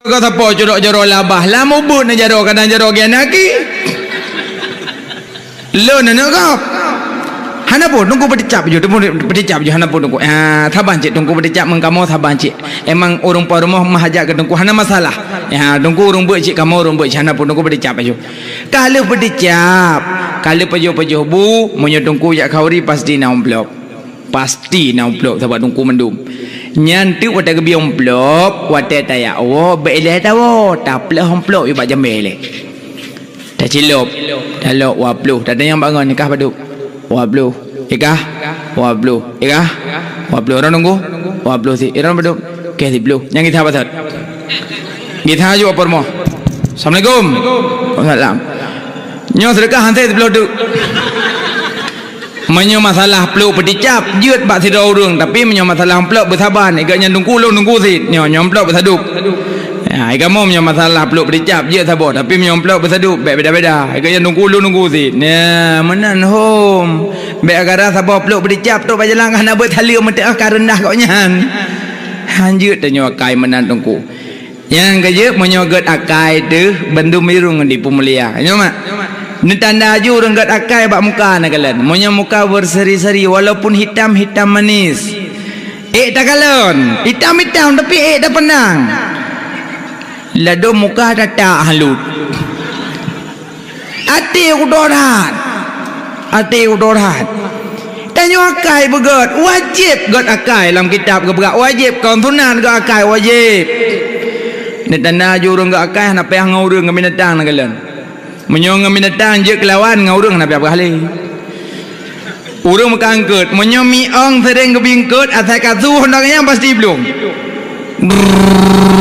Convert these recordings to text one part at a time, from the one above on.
Kau tapo jorok-jorok labah lah mubut na jorok kadang jorok gian lagi. Lo nak kau. Hana pun tunggu berdicap je, berdicap je hana pun tunggu. Thaban cik tunggu berdicap mengkamu thaban cik. Emang orang pa rumah mahajak ke tunggu hana masalah. Tunggu orang buat cik kamu orang buat cik hana pun tunggu berdicap aja. Kalau berdicap, kalau pejuh-pejuh bu, munyo tunggu jak kauri pasti na amplop. Pasti na amplop sebab tunggu mendum. Nyantu wata ke biong plop, wata taya. Oh, beile tawo, taplah amplop iba jamele. Dah cilop, dah lok wapluh. Dah yang bangun nikah paduk. Wapluh, ikah, wapluh, ikah, wapluh. Orang nunggu, wapluh si. Orang paduk, kesi bluh. Yang kita apa sat? Kita juga apa rumah? Assalamualaikum. Waalaikumsalam. Nyo sedekah hantai sebelum tu. Menyo masalah peluk berdicap jeut bak sida urang tapi menyo masalah peluk bersaban igaknya nunggu lu nunggu sit nyo peluk bersadup. Igamu menyo masalah peluk berdicap jeut sabo tapi menyo peluk bersadup beda-beda igaknya nunggu lu nunggu sit. Menan hom. Bek agara sabo peluk berdicap tu bajalang nak buat tali mentek rendah kau nyan. Hanjeut nyo akai menan tungku. Yang kerja menyo get akai tu bendu mirung di Pemulia. Nyo mak. Ni tanda aju orang gat akai bak muka nak kalian. Monya muka berseri-seri walaupun hitam-hitam manis. Tak kalian. Hitam-hitam tapi dah penang. Lado muka dah tak halut. Hati udorat. Hati udorat. Tanya akai begot. Wajib gat akai dalam kitab ke berat. Wajib kaum sunan gat akai wajib. Ni tanda aju orang gat akai nak payah ngurung ke binatang nak kalian. Menyong minatang je kelawan ngurung nak apa kali. Urung mengangkut, menyong miong sering kebingkut asal kasu hendaknya pasti belum.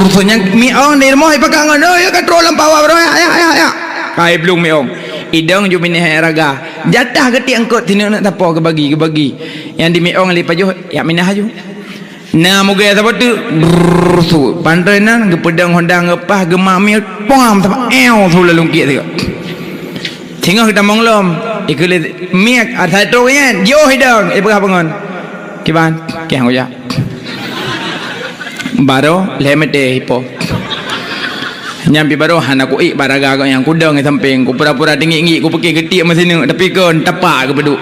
Soalnya miong di rumah ipakan ngono ya kontrol lampawa bro ya. Kai belum miong. Idong ju mineh raga. Jatah geti angkut sini nak tapo ke bagi. Yang di miong li pajuh ya minah aju. Nah moga apa tu pandai nan ke pedang hondang ngepah gemah mi pom sama tu lalu kiat tu. Tengok kita monglom ikulit miak ada tu kan yo hidang berapa pengon kiban kian goja baro lemete hipo nyampi baro hana ku baraga kau yang kudang di samping ku pura-pura tinggi ku pakai getik mesin ni tapi kon tapak ke beduk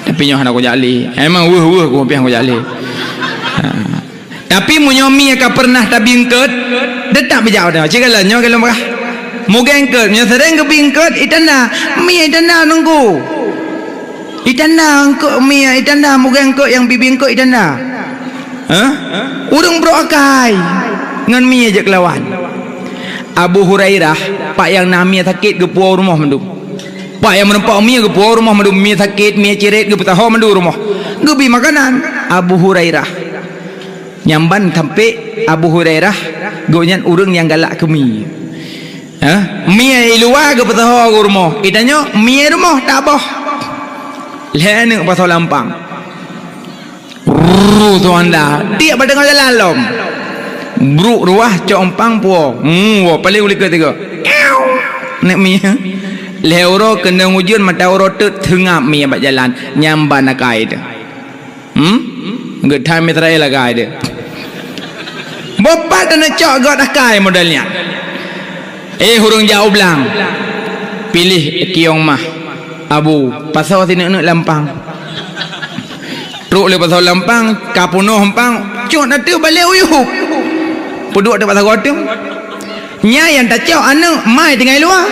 tapi nyo hana ku jali emang ku piang ku jali tapi munyomi ka pernah tabingket tetap bijak dah cikalah nyo kalau marah mugengket nyo sering kebingket itana mi itana nunggu itana engko mi itana mugengket yang bibingket itana urang bro akai ngan mi aja kelawan Abu Hurairah pak yang nami sakit ke puau rumah mendung pak yang menempat mi ke puau rumah mendung mi sakit mi ciret ke petaho mendung rumah gebi makanan Abu Hurairah nyamban sampai Abu Hurairah gonyan urang yang galak ke mi mi luar ke petaho ke rumah itanya mi rumah tak boh lenek pasal lampang tu anda dia pada tengah jalan lom bruk ruah cok empang puo paling uli ke tiga nek mi leuro kena ngujun mata uro tengah mi abak jalan nyamban akai tu gedai Israel akai tu bapak dan cok god akai modalnya hurung jauh belang pilih kiong mah abu pasal sini nak lampang truk le pasal lampang kapuno hempang cok nanti balik uyup peduk tak pasal godong nya yang tak cok anu mai tengah luar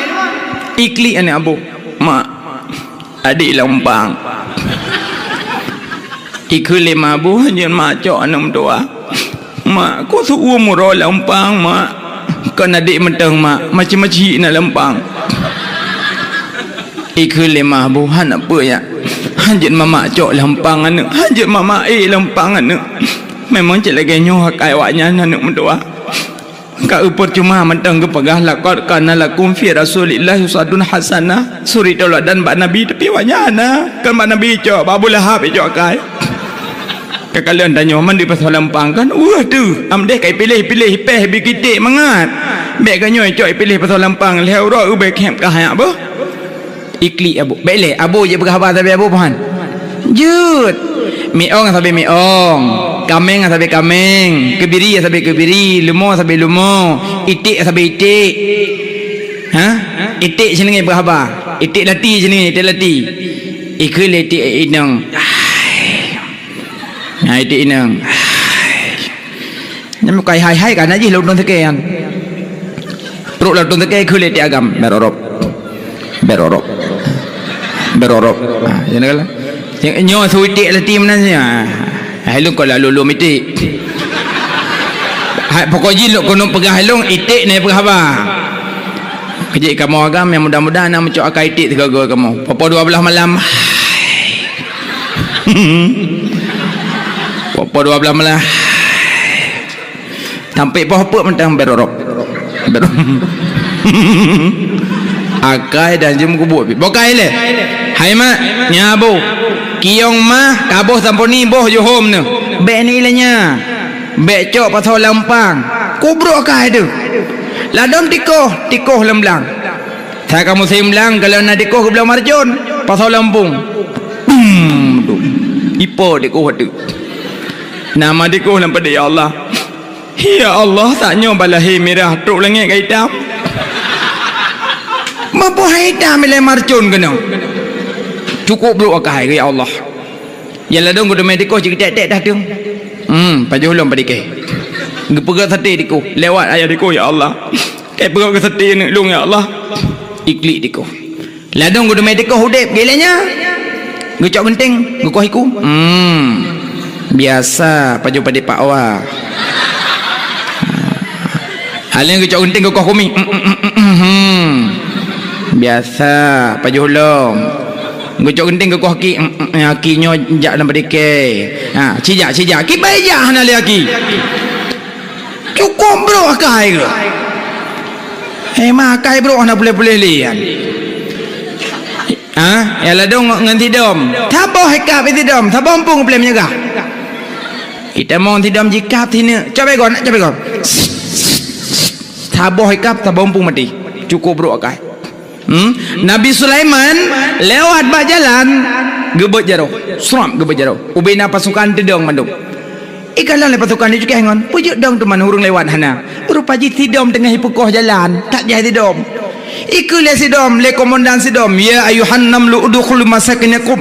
ikli ane abu mak adik lampang ikli lima abu jen mak cok anu doa mak ko suu muro lampang mak kan adik mentang mak macam-macam nak lampang ikli lima abu han apa ya hanjit mama cok lampang anu hanjit mama lampang anu memang cik lagi nyoh kai waknya anu mendoa ka upur cuma mentang ke pegah laqad kana lakum fi rasulillah uswatun hasanah suri dan bak nabi tapi waknya ana kan bak nabi cok Abu Lahab cok kai ke kalian tanya man di pasal lampang kan tu amdeh kai pilih peh bikitik mangat bek kanyo cok pilih pasal lampang leuro ube camp ka haya apa ikli abu bele abu je berkhabar tapi abu pahan jut Miong sampai miong, kameng sampai kameng, kebiri sampai kebiri, lumo sampai lumo, itik sampai itik. Ha? Itik sini berapa? Itik lati sini, itik lati. Ikul itik inang. Nah, itik inang. Nyam kai hai kan aja laut non tekean. Perut laut non teke ikul itik agam berorop. Jangan kalau nyo suitik lah tim nanya. Halung kalau lalu itik. Pokoknya lo kono pegang halung itik ni pegang apa? Kejik kamu agam yang mudah-mudahan nak mencok akai itik 3 kamu. Papa 12 malam. Papa 12 malam. Sampai apa mentang berorok. Akai dan jum kubur. Bokai le. Hai mak, nyabu. Kiong mah kaboh samponi boh jo home ne. Be ni lenya. Be cok pasal lampang. Kubro akai tu. Ladom tikoh lemblang. Saya kamu semblang kalau nak tikoh ke belah marjon pasal Lampung. Ipo tikoh tu. Nama tikoh lampada ya Allah. Ya Allah taknya balahi merah truk langit ke hitam. Mampu hitam bila marjon kena. Cukup bro akai ke ya Allah. Ya ladong ku demai tikoh cik tek dah tu. Paju ulum padike. Gepegat sate tikoh lewat ayah tikoh ya Allah. Kayak pegang ke sate ni lung ya Allah. Iklik tikoh. Ladong ku demai tikoh hudip gilanya. Gucok genting, gukoh iku. Biasa paju pada pak awak. Halnya gucok genting gukoh kumi. Biasa paju hulum. Gucok genting gukoh ki. Aki nyo jak dalam padike. Ha, cijak. Ki bayah na le aki. Cukup bro akai ke. Makai bro nak boleh lian. Ya ladong nganti dom. Thaboh hekap itu dom, thaboh pung boleh menyegah. Kita mau tidom jikap sini. Coba gon. Thaboh hekap thaboh pung mati. Cukup bro akai. Nabi Sulaiman lewat bak jalan gebet jaro. Seram gebet jaro. Ubina pasukan tidong mandung. Ikalah le pasukan dia juga hangon. Pujuk dong teman hurung lewat hana. Rupaji tidom tengah hipukoh jalan. Tak jahit tidom. Iku le sidom le komandan sidom. Ya ayuhan namlu udkhulu masakinakum.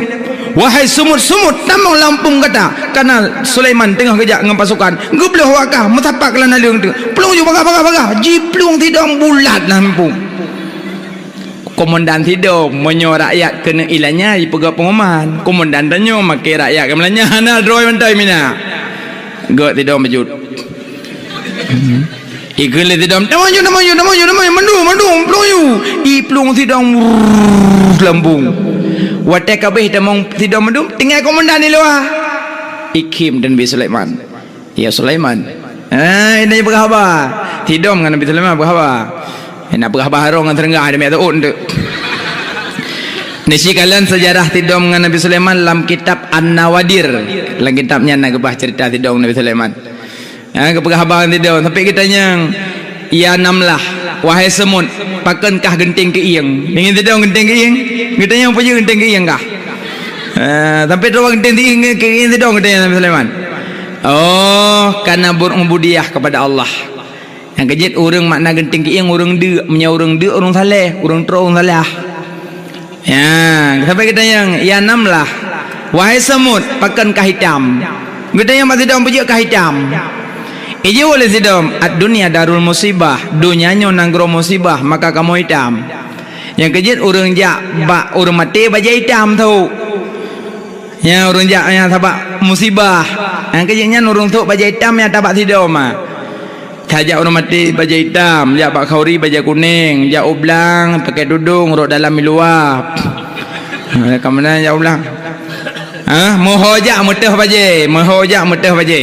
Wahai sumut-sumut tamang Lampung kata. Karena Sulaiman tengah kejak dengan pasukan. Gubloh wakah metapak lan alung tu. Pelung ju bagah. Jiplung tidom bulat Lampung. Komandan tidom menyo rakyat kena ilanya ipega pengumuman. Komandan tanyo make rakyat kemelanya hana droi mentai mina. Gak tidak majud. Ikut le tidak. Namanya. Mandu. Peluyu. Iplung tidak Lampung. Watak kabeh tamong tidak mandu. Tinggal komandan ni luar. Ikim dan Nabi Sulaiman. Ya Sulaiman. Ini berapa? Tidak dengan Nabi Sulaiman berapa? Nak berapa harung dengan terenggah ada miat on tu. Nasi kalian sejarah tidom dengan Nabi Sulaiman dalam kitab An-Nawadir. Dalam kitabnya nak kebah cerita tidom Nabi Sulaiman. Keperhabaran tidom. Sampai kita yang ya namlah. Wahai semut, pakankah genting ke iyang? Ingin tidom genting ke iyang? Kita yang punya genting ke iyang kah? Sampai terus genting ke iyang tidom katanya Nabi Sulaiman. Oh, karena berubudiyah kepada Allah. Yang kejit orang makna genting ke iyang orang dia, punya orang dia orang saleh, orang terus orang salah. Ya, sampai kita yang ya namlah. Wahai semut, pakankah hitam? Kita yang masih dalam pujuk kah hitam? Ije boleh sidom. Dunia darul musibah. Dunianya nanggro musibah, maka kamu hitam. Yang kejit orang jak bak orang mati baja hitam tu. Ya orang jak yang tabak musibah. Yang kejitnya orang tu baja hitam yang tabak sidom ah. Sajak orang mati baju hitam, jak bak khauri baju kuning, jak ublang pakai dudung rok dalam miluap. Kemana jak ublang? Moho jak mutah baju.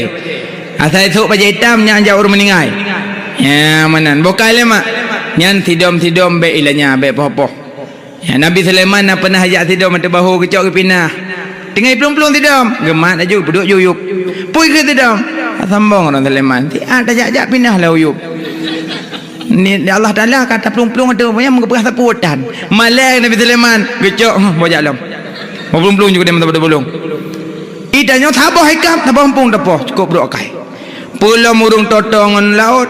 Asal esok baju hitam yang jak orang meninggal. Ya mana? Bukan le mak. Yang tidom be ilanya be popo. Ya Nabi Sulaiman nak pernah ajak tidom mata bahu kecok ke pinah. Tinggal pelung-pelung tidom, gemat aja duduk yuyup. Pui ke tidom. Sambung orang Sulaiman. Ada jak pindah lah uyup. Ni Allah Taala kata pelung-pelung ada yang mengepas taputan. Malai Nabi Sulaiman gecok bojak lam. Pelung-pelung juga dia mata pelung. Idanya thabah hikam thabah pung depoh cukup beruk kai. Pulau murung totongan laut.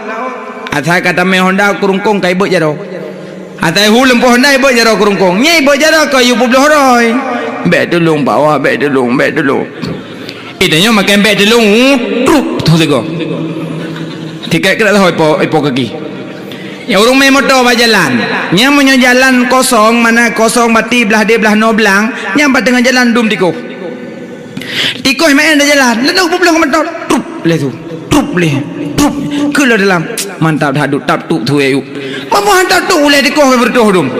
Atai kata me Honda kurungkong kai bot jaro. Atai hulem pohon dai bot jaro kurungkong. Nyai bot jaro kai yu puluh roi. Bek dulung bawa bek dulung. Idanya makan bek dulung truk tu sego. Tiket kena lah ipo kaki. Ya urung main motor ba jalan. Nya munyo jalan kosong mana kosong bati belah dia belah no belang, nya ba tengah jalan dum tiko. Tiko main dah jalan. Lalu pulang motor trup le tu. Trup le. Trup ke dalam. Mantap dah duk tap tuk tu ayu. Mamu hantar tu le tiko berdoh dum.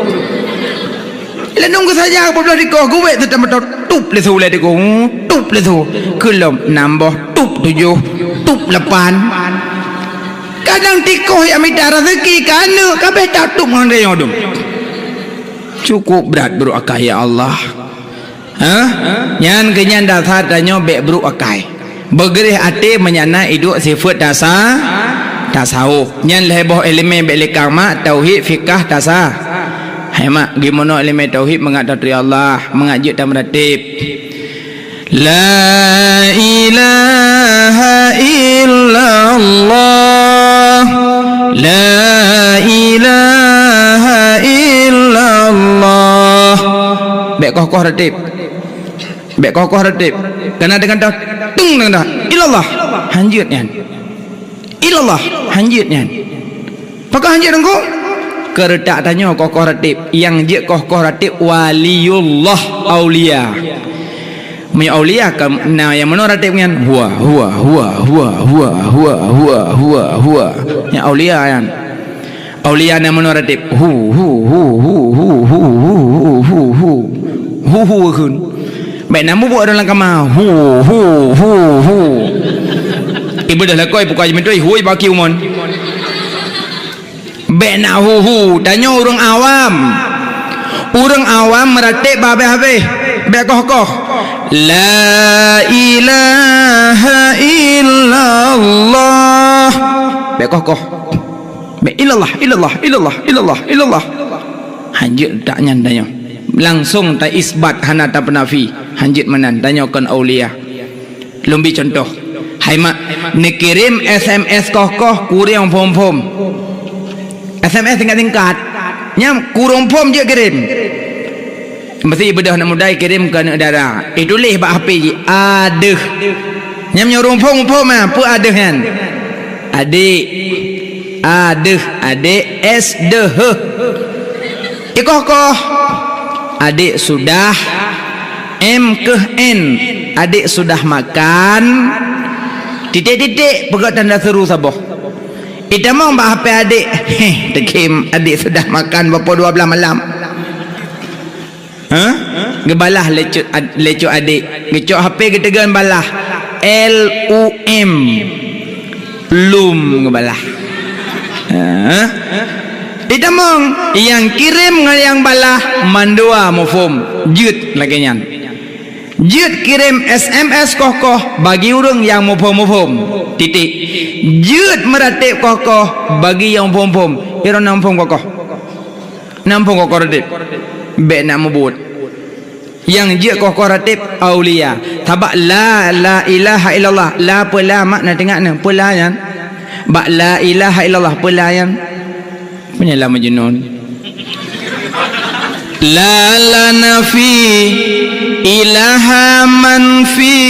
Lenung ke saja pulang tiko gue tu motor tup le tu le tiko. Tup le tu. Kelom nambah tup 7, tup 8. Kadang tikoh yang minta rezeki kana kabeh tatuk ngan dia dum. Cukup berat bro akai ya Allah. Nyan kenyan dasar danyo bek bro akai. Bergerih ate menyana iduk sifat dasar tasawuf. Nyan leboh elemen bek lekang mak tauhid fikah tasawuf. Hai mak gimana elemen tauhid mengadari Allah, mengajak dan meratib. La ilaha illallah, la ilaha illallah. Bek kokoh ratib, bek kokoh ratib. Kena dengan dah ting dengan dah illallah hanjut nyan, illallah hanjut nyan. Pakah hanjut engkau? Keredak tanya kokoh ratib. Yang je kokoh ratib waliullah aulia. Punya aulia nah yang mana ratib kan huwa yang aulia kan aulia yang mana ratib hu kun baik namu buat dalam kamar hu ibu dah lakoi buka jemit hui baki umon baik nak hu tanya orang awam meratib habis baik kokoh la ilaha illallah baik kokoh baik illallah hanjit tak nyan tanya langsung tak isbat hana tak penafi hanjit menan tanyakan aulia lumbi contoh hai mak nikirim SMS kokoh kurang pom SMS tingkat nyam kurang pom je kirim. Mesti ibadah nak mudai kirim ke negara. Tulis bak HP je. Adeh. Nyam nyorong pom apa adeh kan? Adik. Adeh, S deh. Ikoh. Adik sudah M ke N. Adik sudah makan. Titik-titik pegat tanda seru saboh. Itamang bak HP adik. Tekim adik sudah makan berapa 12 malam. Gebalah lecuk adik ngecok HP ketegan balah LUM belum ngebalah. Ditamong yang kirim dengan yang balah mandua mufum jut lagi nyan jut kirim SMS kokoh bagi urang yang mufum titik jut meratib kokoh bagi yang mufum ira nampung kokoh ratib bek nak mebut yang je kokoh ratib aulia tabak la ilaha illallah la pula makna tengoknya pula yan bak la ilaha illallah pula yan penyalah majnun la nafi ilaha manfi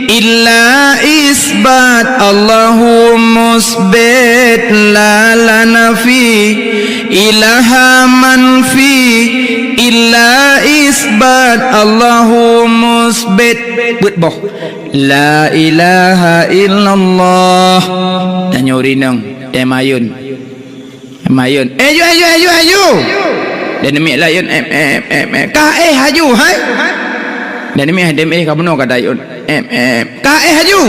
illa isbat Allahu musbit la nafi ilaha manfi illa isbat Allahu musbit boh la ilaha illallah tanya urinang temayun ayu dan demi layun ka haju hai dan demi demi ka benar kata ayun ka haju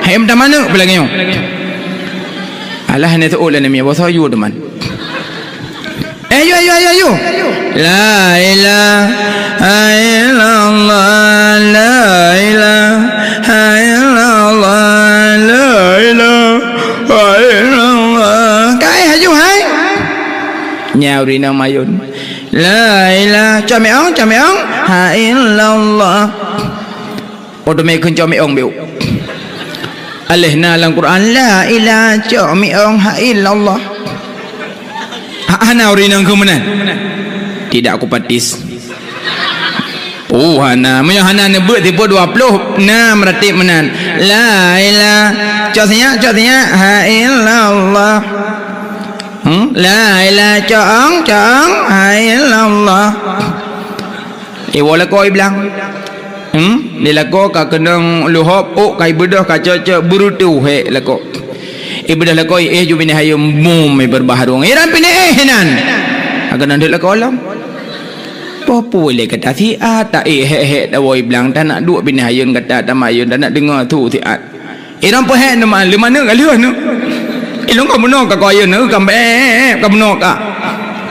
hai em mana pelangnya alah ni tu ulan demi bosa ayu teman ayu la ilaha illallah la ilaha illallah la ilaha illallah kai haju hai nyau rina mayun la ilaha cameong ha illallah Otomatik kun mi ong beu. Alihna dalam Quran la ilaha mi ong ha illallah. Hana urinang kemenan. Tidak aku patis. Oh hana, punya hana ne beut tipu 20. Nah meratib menan. La ilaha contohnya ha illallah. La ilaha cong ha illallah. Wala ko iblang. Dilako ka kenang luhop kai bedah ka cocok berutu he lako. Ibadah lako jubine hayum mum berbaharung. Ram pine hinan. Agan ndak lako alam. Popo le kata si ta he da woi blang ta nak duk bine hayun kata ta mayun ta nak dengar tu si at. Ram po he nama le mana ka leuh nu. Ilong ka mono ka ko ayun nu ka ka mono ka.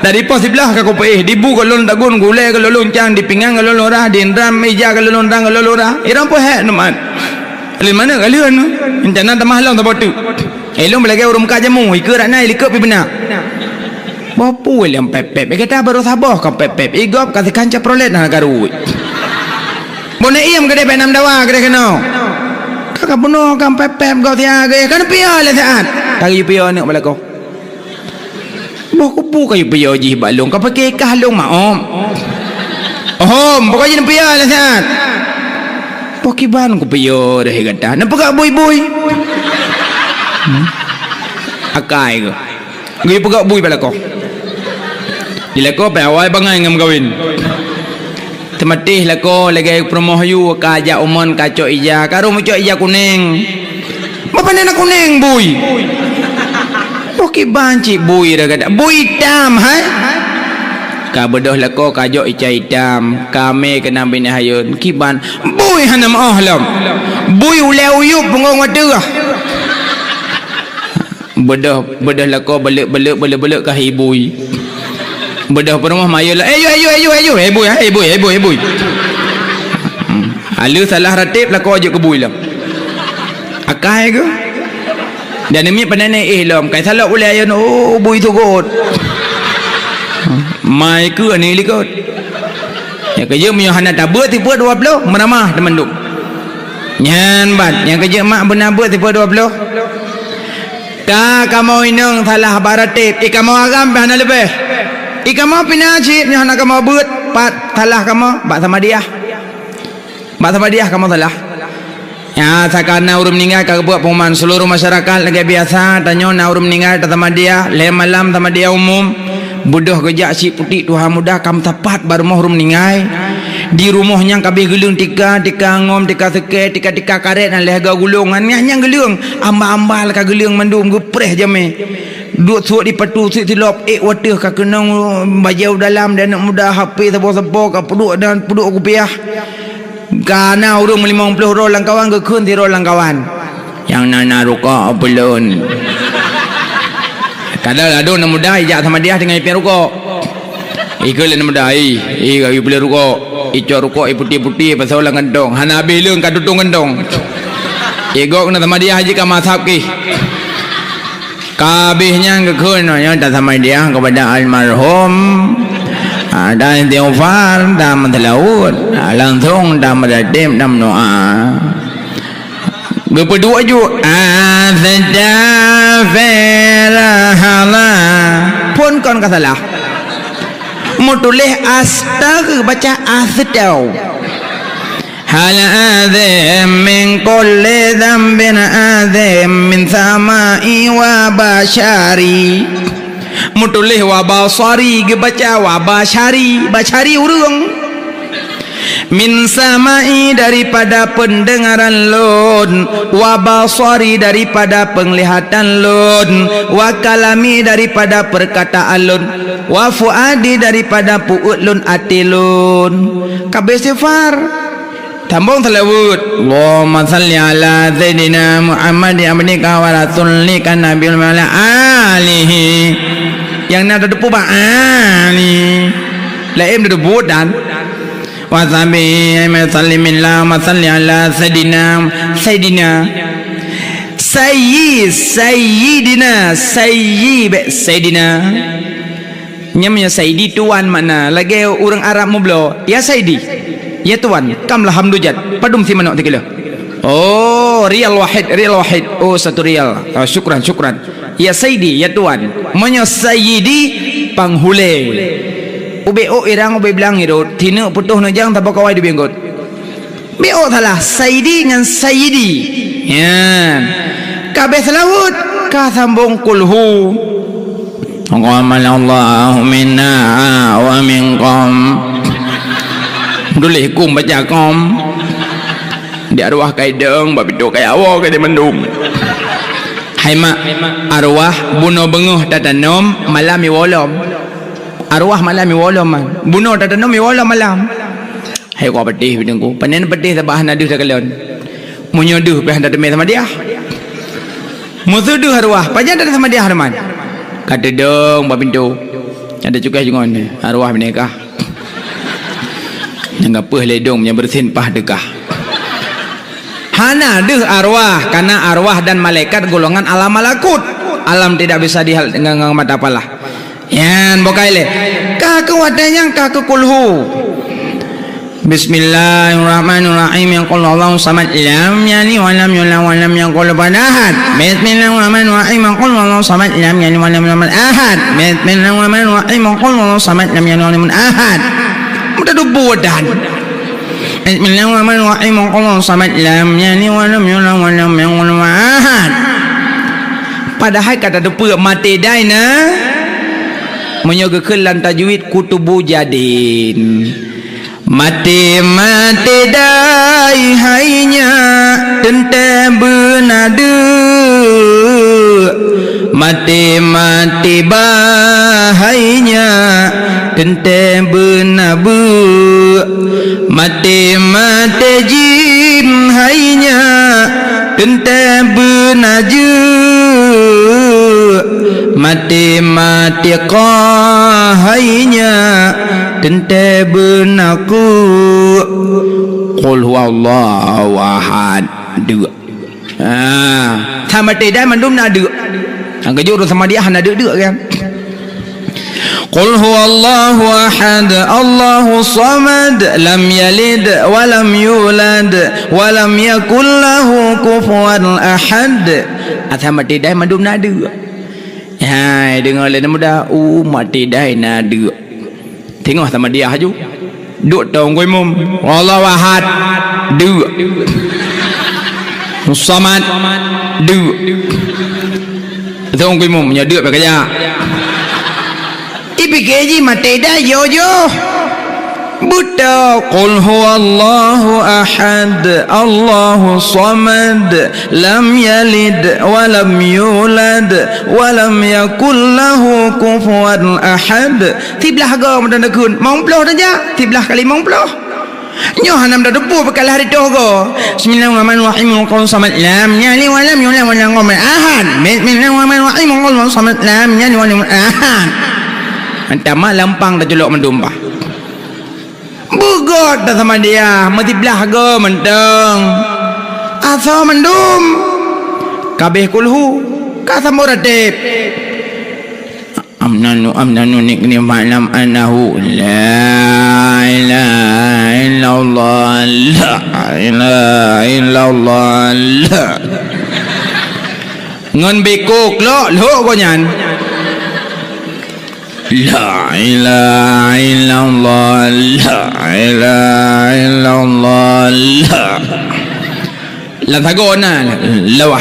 Dari pos sebelah ka ko pe dibu ka lon dagun gule ka lolon cang di pinggang ka lolon rah di ram meja ka lolon rang ka lolon rah. Ram po he nama. Le mana ka leuh nu. Encana ta mahlang ta botu. Elong belagi urum ka jamu ikut nak likut pi benar. Bapu yang pepep kata baru sabah ka pepep igop ka kanca prolet na garu. Bone iam gede benam dawa gede keno. Kakak bunuh kan pepep kau tiaga kan pia le saat. Kagi pia nak balako. Boku pu kayu pia ji balung ka pakai kahlung ma om. Oh, pokoknya pia le saat. Pokiban ku pia dah kata. Nampak bui-bui. Akai ke ngi pegak bui balako dilako pe awal bangai ngam kawin tematih lako lagi promohayu ka ja umon ka cok ija karo mu cok ija kuning apa nena kuning bui poki banci bui raga bui tam hai ka bedoh lako ka jok ija hitam kame kena bini hayun kiban bui hanam ahlam bui uleu yup pungong wadah bedah lako belek kah ibui bedah perumah mayu lah ayo ibui alu salah ratib lako aja ke bui lah akai ke dan demi penene lam kai salah ulai ayun bui tu god mai ke ani likot ya kerja punya hana tabut tipu 20 meramah teman duk nyan bat yang kerja mak benar buat tipu 20 kamu inung salah baratip ikamu agam bahana lebih ikamu pinajib nya nak kamu buat pat salah kamu bak sama dia kamu salah ya sakana urum meninggal kagak buat pengumuman seluruh masyarakat lagi biasa tanya na urum meninggal sama dia le malam sama dia umum budoh gejak si putih Tuhan mudah kam tepat baru mau urum meninggal di rumahnya kabeh gelung tika ngom tika seke tika karet dan lehaga gulungan nyang gelung amba-amba ka gelung mandum gepreh jame duk suat di patu si tilop wateh ka kenang bajau dalam dan nak mudah HP sabo-sabo ka peduk dan peduk rupiah kana urung 50 ro langkawan ke keun ti ro langkawan yang nana ruka belun kadal ado nak mudah ijak sama dia dengan pi ruka ikut nak mudah kau beli ruka ico rukuk putih-putih pasal orang gendong hana bilung ka tutung gendong igok na sama dia haji ka mazhab ki kabehnya ngekun nya tak sama dia kepada almarhum dan istighfar dan mentelawud langsung dan meradim dan doa berdua juga astaghfirullah pun kon kasalah mutulih astaghfir baca asdau hal azim min kulli dhanbin azim min samai wa bashari mutulih wa basari baca wa bashari urung min samai daripada pendengaran lun wa basari daripada penglihatan lun wa kalami daripada perkataan lun wa fuadi daripada puut lun ati lun kabeh sifar tambung selawut Allahumma salli ala sayyidina Muhammad abdika wa rasulika nabiyil mala alihi yang nak depu ba ali laim depu dan wa sabi sallimillah wa salli ala sayyidina sayyidina nyamnya sayyidi tuan mana lagi orang Arab mublo ya sayyidi ya Tuhan kamlah hamdujat padum si manok tikila oh rial wahid oh 1 rial syukran ya Sayyidi ya Tuhan menyo Sayyidi panghule ube irang ube bilang itu tina putuh najang tak kawai di benggot beo salah Sayyidi dengan Sayyidi ya kabeh selawut ka sambung kulhu Allahu minna wa minkum dulih kum baca kom di arwah kai deung babi do kai awo kai mendum hai mak arwah buno benguh tatanom malam mi wolom arwah malam mi wolom man buno tatanom mi wolom malam hai ko pedih bidengku panen pedih sabah nadu sakalon munyoduh pe handa demi sama dia musuduh arwah pajan ada sama dia harman kata dong babi do ada juga jungon arwah menikah yang apa ledong yang bersin pah dekah hana deh arwah karena arwah dan malaikat golongan alam malakut alam tidak bisa dihal dengan mata apalah yan bokaile ka kewadanya ka kulhu Bismillahirrahmanirrahim yang qul Allahu samad lam yalid wa lam yulad wa lam yakul lahu ahad Bismillahirrahmanirrahim yang qul Allahu samad lam yalid wa lam yulad ahad Bismillahirrahmanirrahim yang qul Allahu samad lam yalid wa lam yulad ahad mudah dubudan Bismillahirrahmanirrahim Allahu samad lam yalid wa lam yulad wa lam yakul lahu ahad padahal kata depa mati daina menyogakeun lan tajwid kutubu jadin mati dai hainya tente benade mati bahainya tente benabe mati jim hainya tente benaje mati qahainya tente benaku qul huwallahu ahad dua tha mati dai mandum na dua angka juru sama dia hana dua kan qul huwallahu ahad Allahu samad lam yalid wa lam yulad wa lam yakul lahu kufuwan ahad atha mati dai mandum na dua hai dengar le muda mati dai na dua tengok sama dia haju duk tong koi mum wallahu ahad dua samad dua tong koi mum nya dua pakai ya ipikeji mati dah yo buta qul huwallahu ahad Allahu samad lam yalid wa lam yulad wa lam yakul lahu kufuwan ahad tiblah ga mudan dekun mong ploh saja tiblah kali mong ploh nyoh hanam dah debu bekalah hari tu go bismillahirrahmanirrahim qul samad lam yalid wa lam yulad wa lam yakul ahad bismillahirrahmanirrahim qul samad lam yalid wa lam ahad antama lampang dah jelok mendumpah bugot dah sama dia mati belah go menteng asa mendum kabeh kulhu ka sama ratib amnanu nikni ma'lam annahu la ilaha illallah la ilaha illallah la ngon bekok lo go nyan La ilaha illallah La ilaha illallah La thagona lawah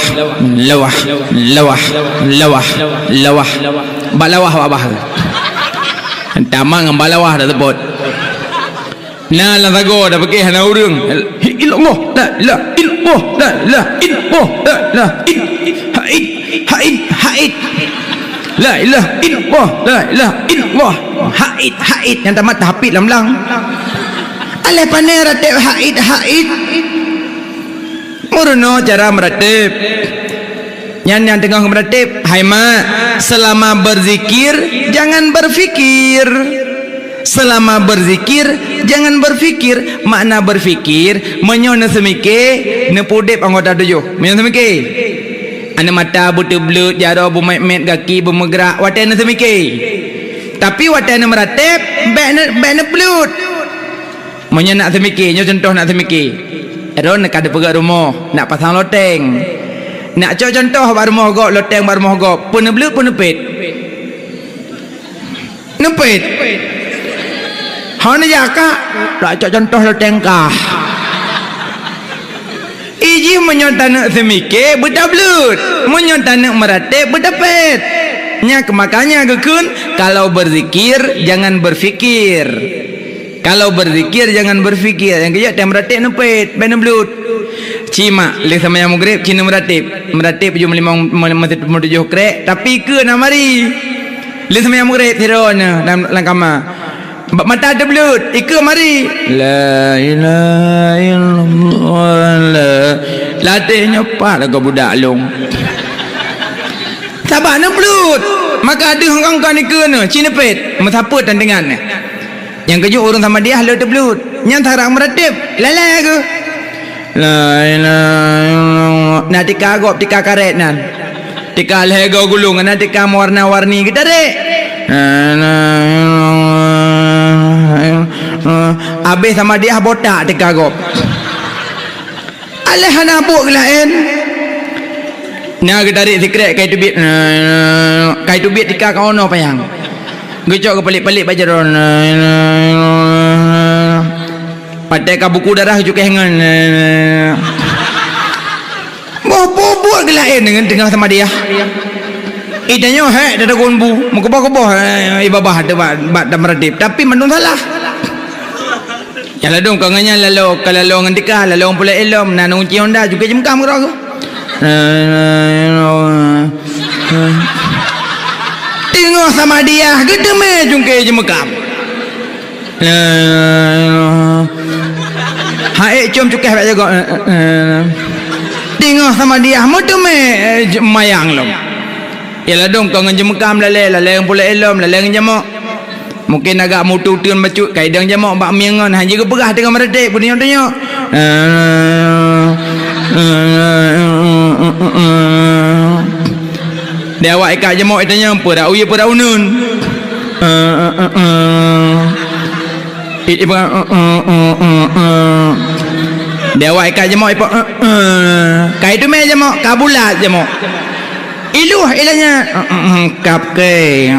balawah abah tamang balawah dah sebut na la thago dah pakai hana urang illallah la illallah la illallah la haid la ilaha illallah la ilaha illallah haid yang tamat hafid lamlang ale pandai ratib haid murno cara meratib yang tengah meratib hai mak selama berzikir jangan berfikir selama berzikir jangan berfikir makna berfikir menyo na semike na pudip anggota tujuh menyo semike ana mata butu blut jaro bumet kaki bumegrak watena semike tapi watena meratib bena blut Manya nak semikirnya contoh nak semikir. Ron nak ada pegang rumah, nak pasang loteng. Nak contoh bar rumah gok loteng bar rumah gok. Pun bleu pun nepit. Nepit. Hana jaka nak contoh loteng kah. Iji menyontana semikir betablut. Menyontana meratip betapet. Nyak makanya gekun kalau berzikir jangan berfikir. Kalau berzikir jangan berfikir. Yang kejap dia meratip nepit, ben blut. Cima le sama yang maghrib cina meratip. Meratip 7 krek tapi ke nak mari. Le sama yang maghrib tirona dalam kamar. Mata ada belut, ika mari. La ilaha illallah. Latihnya apa lagu budak long. Sabar nak belut. Maka ada orang-orang ni kena cina pet, mesapa tandangan ni. Yang kerja orang sama dia halau terbelut. Yang tarak meratip, lalai ke? La ilaha illallah. Nak tika agop, tika karet nan. Tika lego gulung, nak tika warna-warni kita dek. La ilaha illallah. Habis sama dia botak tika agop. Alah hanabuk lain. Nah kita tarik secret kai tubit. Kai tubit tika kau no payang. Gecok ke pelik-pelik bajaron. Patai ka buku darah juga hengan. Buat ke lain dengan tengah sama dia. Idanya hek dah gonbu, mengkobah-kobah ibabah ada meradip tapi menung salah. Ya ladong kanganya lalu kalau ngan tika lalu pula elom nanung ci Honda juga jemkam kira aku. Tengok sama dia gedeme jungke jemkam. Hai cum cukeh baca kok. Tengok sama dia modeme mayang lom. Ya ladong kau ngan jemkam lale yang pula elom lale ngan jamok. Mungkin agak mutu tun bacut kaidang jamak bak miangan hanya ke berah dengan meredek punya tanya. Dia awak ikat jamak tanya apa dak uya pada unun. Dia awak ikat jamak ipa kai tu me jamak kabulat jamak. Iluh ilanya kap ke.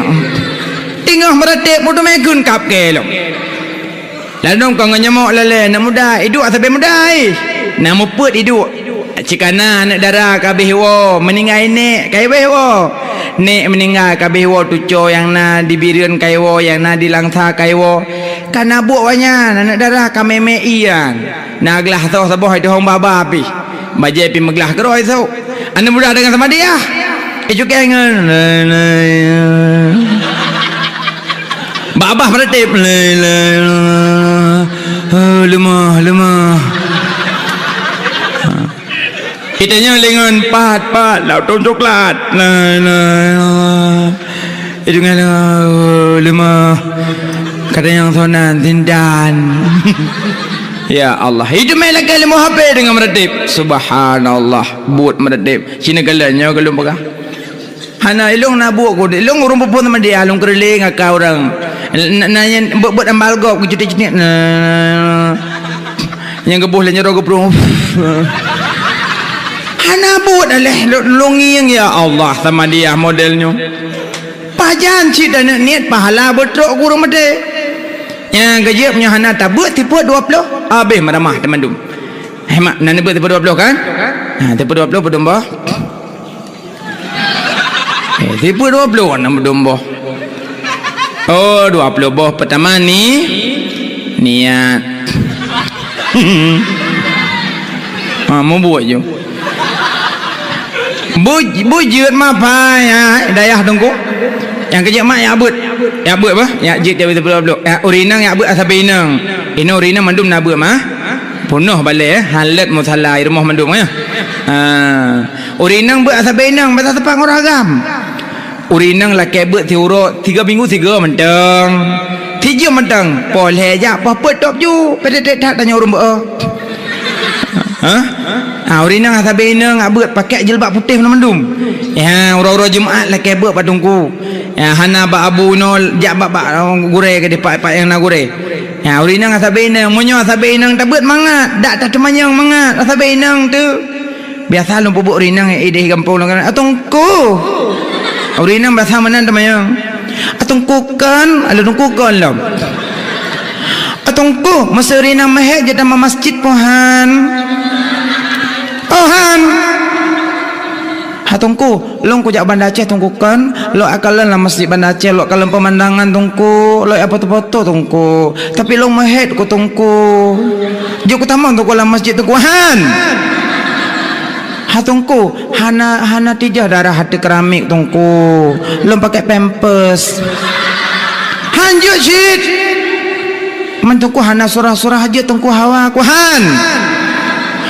Tengah meratip mudah megun kap ke lo. Lalu kau nganyamok lale nak muda hidup sampai muda nak muput hidup. Cikana nak darah kabeh wo meninggal nek kai weh wo. Nek meninggal kabeh wo tuco yang na dibirian kai wo yang na dilangsa kai wo. Kana buat wanya nak darah kameme ian. Nak gelah tau sabah itu hong baba api. Bajai pi meglah keroi tau. Anda muda dengan sama dia. Itu kengan. Babah meratip lemah kitanya lengan pat lautun coklat itu kan lemah kata yang sonan tindan. Ya Allah itu melak lemah HP dengan meratip subhanallah buat meratip cina galanya galum pegah hana ilung nabuk ko ilung urung pupun sama dia alung kerling akak orang nanya buat ambal gop cuti-cuti yang gebuh le nyero geprung hana buat aleh lungiang ya Allah sama dia modelnya pajan cik dan niat pahala betrok kurang mede yang gajib punya hana tabut tipu 20 habis meramah teman-teman hemat nana buat tipu 20 kan tipu 20 berdomba tipu 20 nama domba. Oh 20 boh pertama ni niat. Mau buat je. Bujut mapai dayah tunggu. Yang kerja mak ya abut. Ya abut apa? Ya jit dia betul-betul. Ya urinang ya abut asabe inang. Ino urinang mandum na abut mah. Punuh balik halat musalah rumah mandum ya. Urinang buat asabe inang bahasa sepang orang agam. Urinang laki buat tiurut 3 minggu 3 mentang 3 mentang boleh aja apa top ju pada tak tanya orang ber urinang asabe inang buat pakai jilbab putih mendum ya orang-orang Jumaat laki buat patungku ya hana ba abu nol jak bak gure ke depak yang na gure Ya urinang asabe inang munyo asabe inang tabut mangat dak tak temanyang mangat asabe inang tu. Biasa lu bubuk urinang ide gampung kan atungku. Urinang biasa manan temanyang. Atungku kan ala tungku kan lam. Atungku masa urinang meh je dalam masjid pohan. Pohan. Hatungku, long ku jak Banda Aceh tungku kan, lo akalan lah masjid Banda Aceh, lo akalan pemandangan tungku, lo apa foto tungku, tapi lo mahet ku tungku, jauh ku tamang tungku lah masjid tungku han. Hatungku, hana tijah darah hati keramik tungku, lo pakai pampers, hanjut shit, mentungku hana surah-surah aja tungku hawa ku han.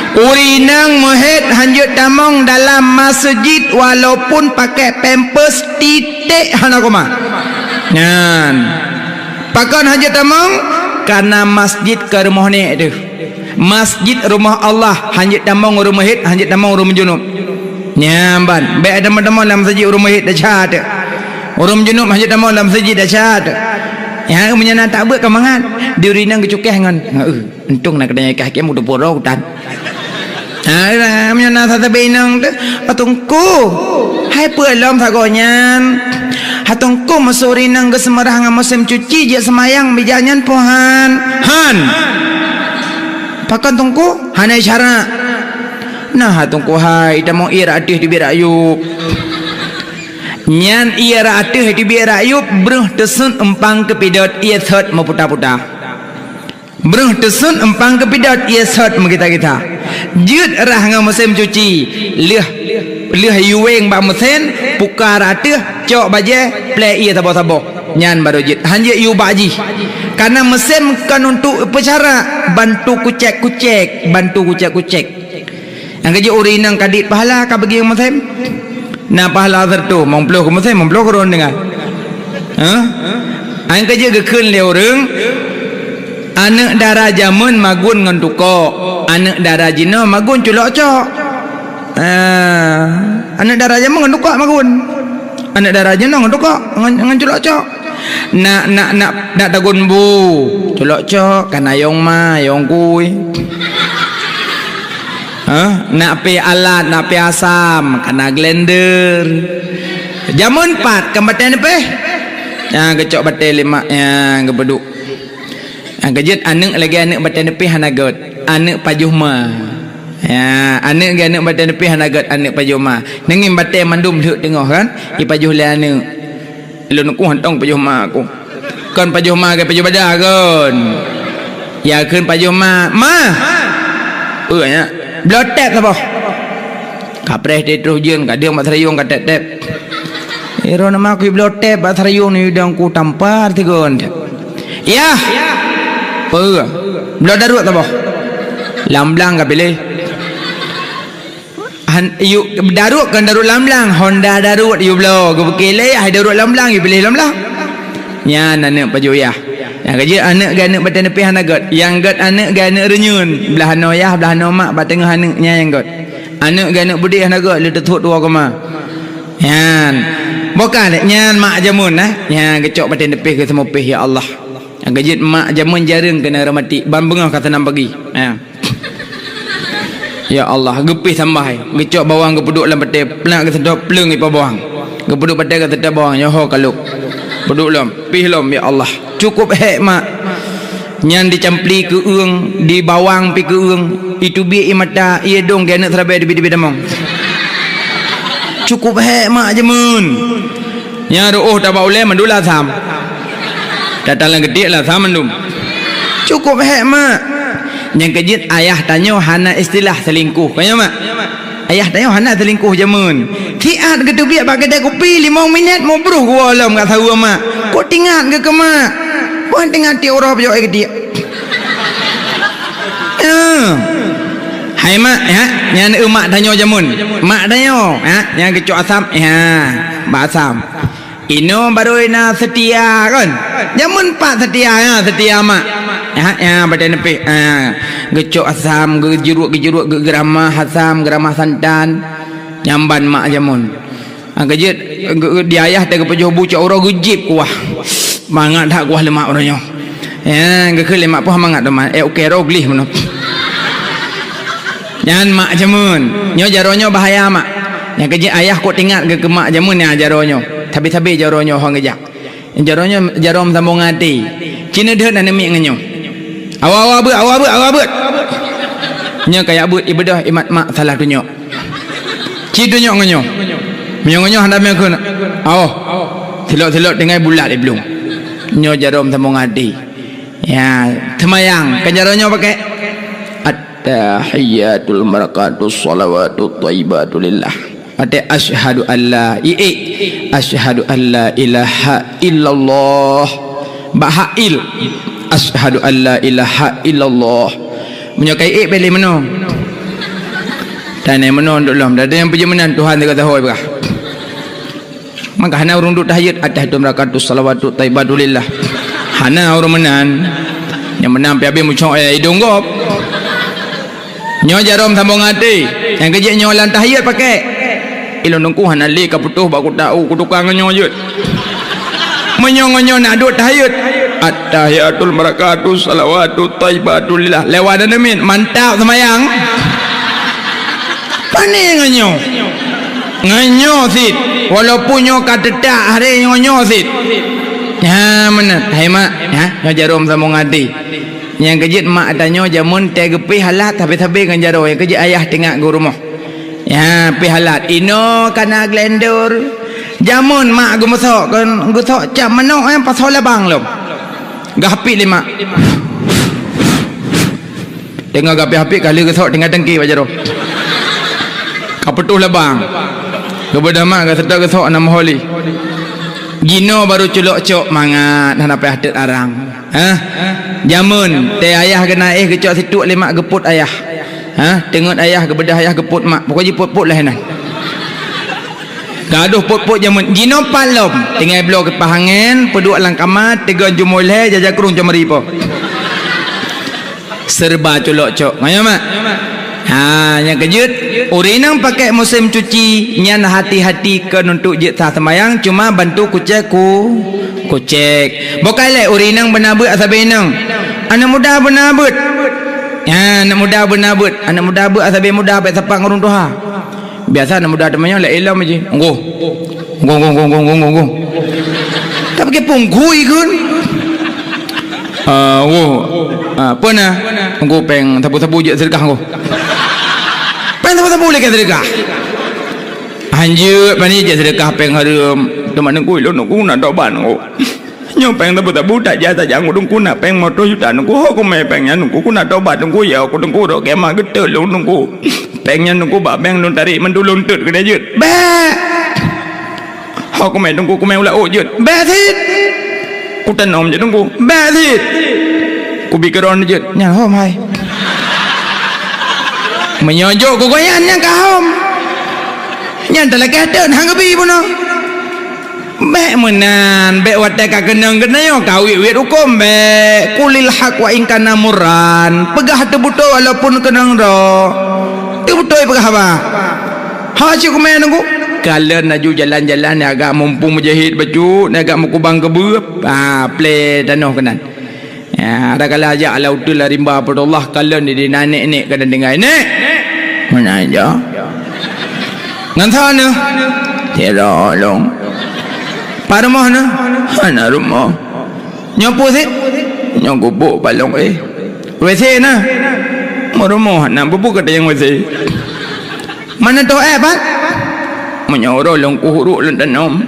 Urinang muhid hanjut tamong dalam masjid walaupun pakai pampers titik hana koma. Nyan. Pakon hanjut tamong karena masjid ke rumah ni tu. Masjid rumah Allah hanjut tamong rumah hid hanjut tamong rumah junub. Nyamban. Baik ada dalam masjid rumah hid dah chat. Rumah junub hanjut tamong dalam masjid dah chat. Yang menyana tak buat kemangan. Di urinang kecukeh ngan. Untung nak kena kaki mudah porok tan. Menyana satu binang tu hatungku hai pelom sagonyan hatungku masuri nang ke semerah ngam musim cuci je semayang bijanyan pohan han pakan tungku hana syara nah hatungku hai tamong ira atih di birayub nyan ira atih di birayub bruh tesun empang kepidot ia thot mau puta-puta bruh tesun empang kepidot ia thot mau kita jut rah ngam musim cuci leh yuweng ba musen pukar ateh cok baje play ia tabo-tabo nyan baru jit hanje yu baji karena musim kan untuk upacara bantu kucek yang kerja urinang kadit pahala ka bagi musim na pahala tertu mongploh ku musim mongploh ku ron dengan ang kerja gekeun le urang anak darah jamun magun ngan tuko anak darah jino magun culok cok anak darah jamun ngan tuko magun anak darah jino ngan tuko ngan culok cok nak dagun bu culok cok kana yong ma yong kui nak pi alat nak pi asam kana blender jamun 4 kembatan pe yang kecok batel 5 yang gebeduk kejut anak lagi anak batan nepi hanagot anak pajuhma ya anak lagi anak batan nepi hanagot anak pajuhma nangim batan mandum dhuk tengok kan i pajuh le anak lu ku hantong pajuhma aku kon pajuhma ke pajuh badah kon ya keun pajuhma ma nya blotek apa kapres de terus jeun ka dia mak sarayung ka tep iro nama aku blotek ba sarayung ni udang ku tampar tigon ya belum darut apa lamblang ka pilih you darut kan darut lamblang Honda darut you belum ke bekele ai darut lamblang you pilih lamblang nya anak pajoyah yang kerja anak ga anak batan nepi hanagot yang got anak ga anak renyun belah noyah belah nomak ba tengah anaknya yang got anak ga anak budi hanagot le tetut dua koma yan bukan nyan mak jamun yang kecok batan nepi ke semua pih ya Allah yang gajit mak jamun jarang kena ramati ban bengah kata nam pagi ya Allah gepih tambah gecok bawang gepuduk dalam peti pelak ke sedap pleng ipa bawang gepuduk peti ke sedap bawang nyoho kaluk puduk lom pih lom ya Allah cukup hek mak nyan dicampli ke uang di bawang pi ke uang itu bi imata ia dong ke anak serabai di damong cukup hek mak jamun nya ruh tak boleh mandula sam datang gede lah sama mandum cukup hek mak yang kejit ayah tanya hana istilah selingkuh kaya mak ayah tanya hana selingkuh jamun kiat ke tu biak bagi dia kopi 5 minit mau beruh gua alam kat tahu mak kok tingat ke mak bukan tingat ti orang pejok ke dia hai mak ya yang mak tanya jamun mak tanya yang kecok asam ba asam ino baru ina setia kan jamun 4 setia setia mak ya badan nepi gecok asam gejeruk geramah asam geramah santan nyamban mak jamun gejit di ayah tega pejoh bucak orang gejip kuah mangat dak kuah lemak orangnya Ya, ke kele mak pun mangat teman. Okey roglih meno. Jangan mak jamun. Nyo jaronyo bahaya mak. Yang kerja ayah kok tingat ke mak jamun ya jaronyo. Tapi jaronyo hang kerja. Jaronyo jarom sambung hati. Cina dah nak nemik ngenyo. Awak bet. Nya kayak but ibadah imat mak salah tunjuk. Ci tunjuk ngenyo. Menyo hendak mekun. Telok dengan bulat belum. Nyo jarom sambung hati. Ya, temayang ke jaronyo pakai at-tahiyatul barakatus salawatut thayyibatu lillah. Ada asyhadu alla asyhadu alla ilaha illallah bahail asyhadu alla ilaha illallah menyakai beli meno dan meno nduk lom ada yang perjamanan Tuhan dia kata hoi berah maka hana urung duk tahiyat at-tahiyatul barakatus salawatut thayyibatu lillah hana urung menan yang menang piabe mucok hidung gop nyo jarom sambung hati yang kerja nyo lan tahiyat pakai ilon nungku hanali kaputuh baku tahu kutukang nyo yut menyo nak duk tahiyat at-tahiyatul barakatus salawatut thayyibatu lillah lewat dan amin mantap semayang pane nganyo sit walaupun nyo kata tak hari nyo sit ya mana hai mak ya nyo jarum sambung hati yang kejit mak tanyo jamun te gepi halat tapi kan jaro yang kejit ayah tengah go rumah ya pihalat ino kana glendur jamun mak gu masuk kan gu tok jam menok yang pasal labang lom gapi lima tengah gapi kali gu tok tengah dengki bajaro kapetuh labang kepada mak ga sedar gu tok nama holi gino baru culok cok mangat hana pe hadet arang jamun te ayah kena kecok situ lima geput ayah tengok ayah ke bedah ayah ke put mak pokoknya put lah nan gaduh put jamun gino palom tinggal blok ke pahangen peduk lang kamar tiga jumoleh jajak kurung jomari po serba colok cok ngayo mak yang kejut urinang pakai musim cuci nyan hati-hati ke untuk je sah semayang cuma bantu kucek bukan le urinang benabut asabenang anak muda benabut ya anak muda benabut anak muda bu asabe muda baik sepak ngurung tuha biasa anak muda temannya la ilam aje nggo tapi ke punggui kun apa nah nggo peng sabu-sabu je sedekah nggo peng sabu-sabu le ke sedekah anjut pani je sedekah peng harum teman nggo lo nggo nak doban nggo nyo peng tabu tak jasa jangan dong kuna peng motor juta nunggu aku me pengnya nunggu kuna tobat nunggu ya aku nunggu do kema gede lo nunggu pengnya nunggu ba peng nun tarik mendulun tut kena jut be aku me nunggu ku me ula jut be thit ku tanom je nunggu be thit ku bikeron jut nya hom hai menyojo ku goyan nya ka hom nya dalake den hang bi puno be menan be wate ka kenang kenayo kawi wit hukum be kulil haq wa in kana murran pegah tebuto walaupun kenang ro tebuto pegah apa ha cik kumen nunggu kalian naju jalan-jalan agak mumpung mujahid baju agak mukubang kebup play danoh kenan ya ada kala aja ala utul rimba Allah kalian di nanek kada dengar nek mana aja ngan sana tero long parmah na hana rumah nyopo sih nyogobok balong WC na rumah na bubuk kata yang WC mana tu pak menyoro long kuhuruk long tanam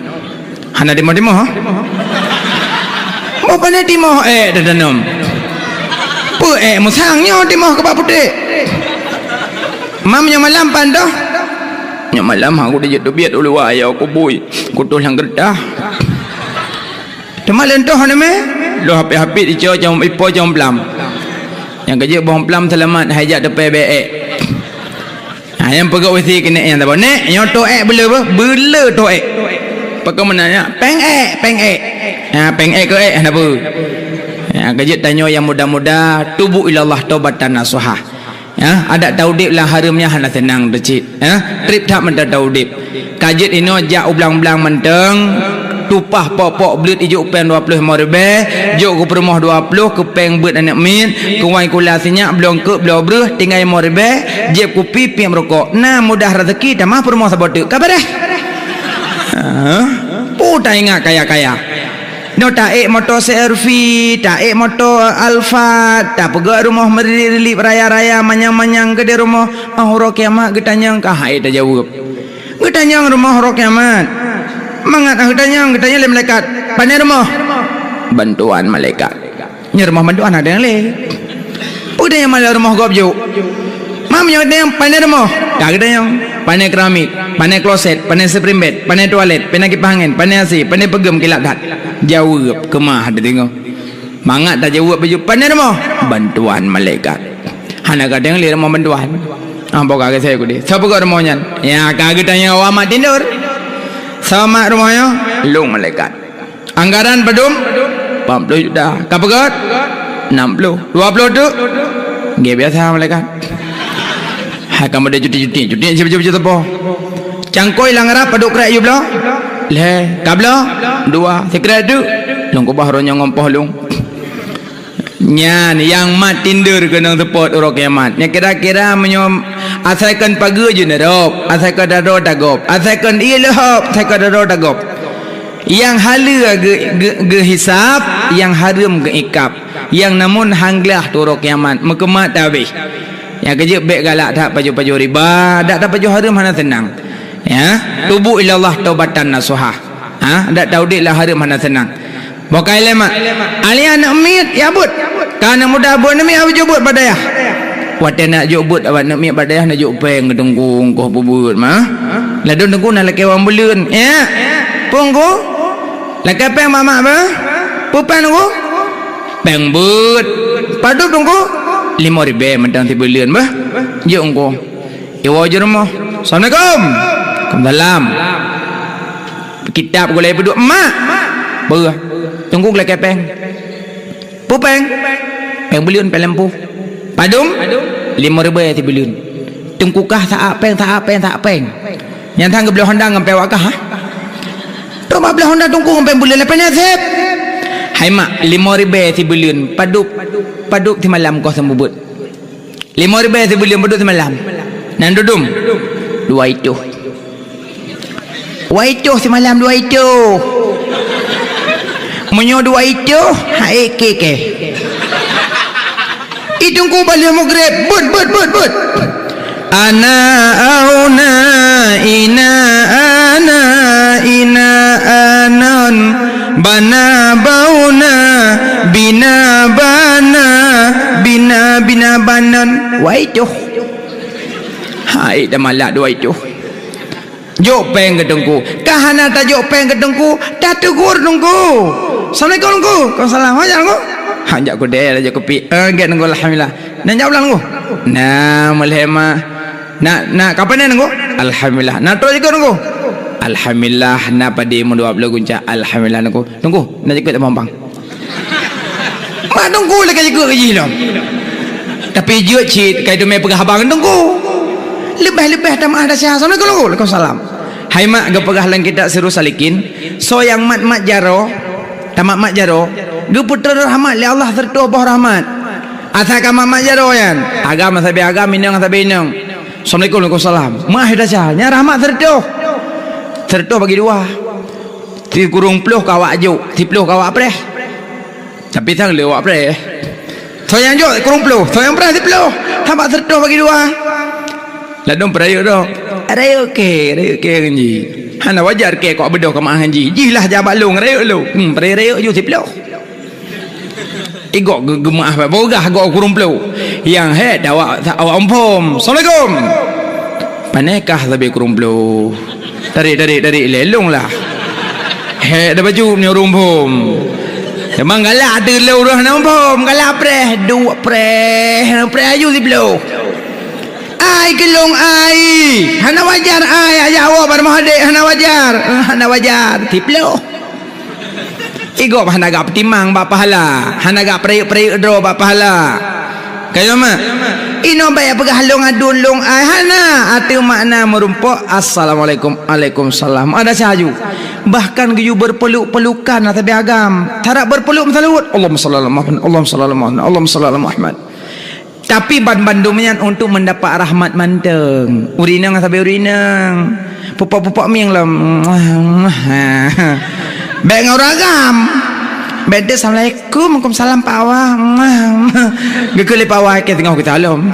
hana dimo ha apa na dimo tanam pu musangnya dimo ke putih mamnya malam pandoh nya malam aku dia jatuh biat dulu ayah aku boy kutul yang gerdah temalan tu hana me lo hapi dico jam ipo jam plam yang kerja bom plam selamat hajat depan be yang pegawai si kena yang tak nek yang to bela to pakai menanya peng ke kenapa yang kerja tanya yang muda-muda tubu ilallah taubatan nasuha ya ada taudib lah haramnya hana senang decit ya trip tak mentah taudib kajit ino jak ublang-ublang menteng tupah pok belut ijuk peng 20 ribu juk ke perumah 20 ke peng beut anak min ke wai kula sinyak belum ke belum breh tinggal 5 ribu jeb kopi piam rokok nah mudah rezeki tamah perumah sabotek kabar dah putai ingat kaya-kaya no taek motor CRV taek motor Alfa tak pegak rumah merilip raya-raya manyang-manyang ke di rumah huruf kiamat getanyang kah hai tak jawab getanyang rumah huruf kiamat mangat getanyang le malaikat pandai rumah bantuan malaikat nya rumah bantuan ada yang le udah yang malah rumah gobjo mamnya ada yang pandai rumah tak getanyang pandai keramik pandai kloset pandai spring bed pandai toilet pandai kipas angin pandai AC pandai pegem kilat dat jawab kemah ada tengok mangat tak jawab baju pandai rumah bantuan malaikat hana kadang lihat rumah bantuan apa kagak saya kudi siapa kau rumahnya ya kagak tanya awak tidur sama rumahnya lu malaikat anggaran pedum 40 juta kapagat 60 20 tu nggak biasa malaikat kamu ada cuti cuti apa cangkoi langarap paduk krak you belah le kabla dua sekret tu long ko bahronya ngompoh long nyan yang mat tinder kenang support urang kiamat nya kira-kira menyom asalkan pagi je narop asalkan daro dagop asalkan ilhop asalkan daro dagop yang hala ge hisab yang haram ge ikap yang namun hanglah tu urang kiamat mekemat tabih yang kerja baik galak tak paju-paju riba tak paju haram mana senang ya tubu ilallah taubatan nasuha dak tahu dik lah haram mana senang bokai lemak ali anak mit ya but kana mudah buat nami abu jubut badayah wate nak jubut awak nak mit badayah nak juk peng gedengkung koh bubut mah la don dengkung nak lekewang beleun ya pungku leke peng mama ba pupan ku peng but padu dengku 5 ribu mentang tiba lian bah jom ko iwa je rumah assalamualaikum dalam kitab gulai peduk emak berah tunggu gelai kepeng pupeng peng beliun pelempu padum 5 ribu ya tiba lian tunggu kah tak peng yang tang ke belah honda ngampai wakah tu belah honda tunggu ngampai bulan lepas nasib hai mak 5 ribu ya tiba lian paduk di malam kau sembubut 5 ribu sebelum paduk di malam nan dudum 2 itu semalam 2 itu menyo 2 itu hai keke itu ku balik maghrib but ana auna ina anan bana bauna bina banan waitu hai dah malak dua itu jok peng ke dengku kahana tak jok peng ke dengku tak tegur dengku assalamualaikum dengku kau salam aja dengku hajak ku deh aja kopi enggak dengku alhamdulillah nak jawab dengku nah malhema nak kapan dengku alhamdulillah nak terus juga dengku alhamdulillah nak padi mu 20 gunca alhamdulillah dengku nak ikut mampang mak dengku lagi ikut gaji lo tapi jut cit kai domai pegah abang dengku lebih tak mak ada sihat assalamualaikum waalaikumsalam hai mak ge pegah lang kita seru salikin so yang mat jaro tamak jaro ge putra rahmat li Allah sertu bah rahmat asal mak jaro yan agama sabi agama minang sabi minang assalamualaikum waalaikumsalam mak ada sihat nya rahmat sertu bagi dua ti kurung peluh kawak juk ti peluh kawak preh tapi sang lewak preh so yang juk kurung peluh so yang preh ti peluh tambah sertu bagi dua ladong peraya dah raya ke ganji hana wajar ke kok bedoh ke mak ganji jilah jabat long raya lu peraya ju ti peluh igok gemah apa bogah gok kurung peluh yang head awak ompom assalamualaikum panekah sabi kurung peluh dari lelong lah head dah baju ni rumpom memang galak ada lu dah nampom galak preh dua preh ayu ti peluh ai kelong ai hana wajar ai aja awak bar mahadik hana wajar tiplo igo hana gap timang ba pahala hana gap prey dro ba pahala kayo ma ino bayar pegahalong adun long ai hana atu makna merumpok assalamualaikum waalaikumsalam ada sahaju bahkan geyu berpeluk-pelukan tapi agam tarak berpeluk salut Allahumma shalli ala Muhammad Allahumma shalli ala Muhammad Allahumma shalli ala Muhammad tapi bandumnya untuk mendapat rahmat manteng urinang sampai urinang pupak-pupak miang lah baik ngoragam beda assalamualaikum waalaikumsalam Pak Awah gekeli Pak Awah ke tengah kita alam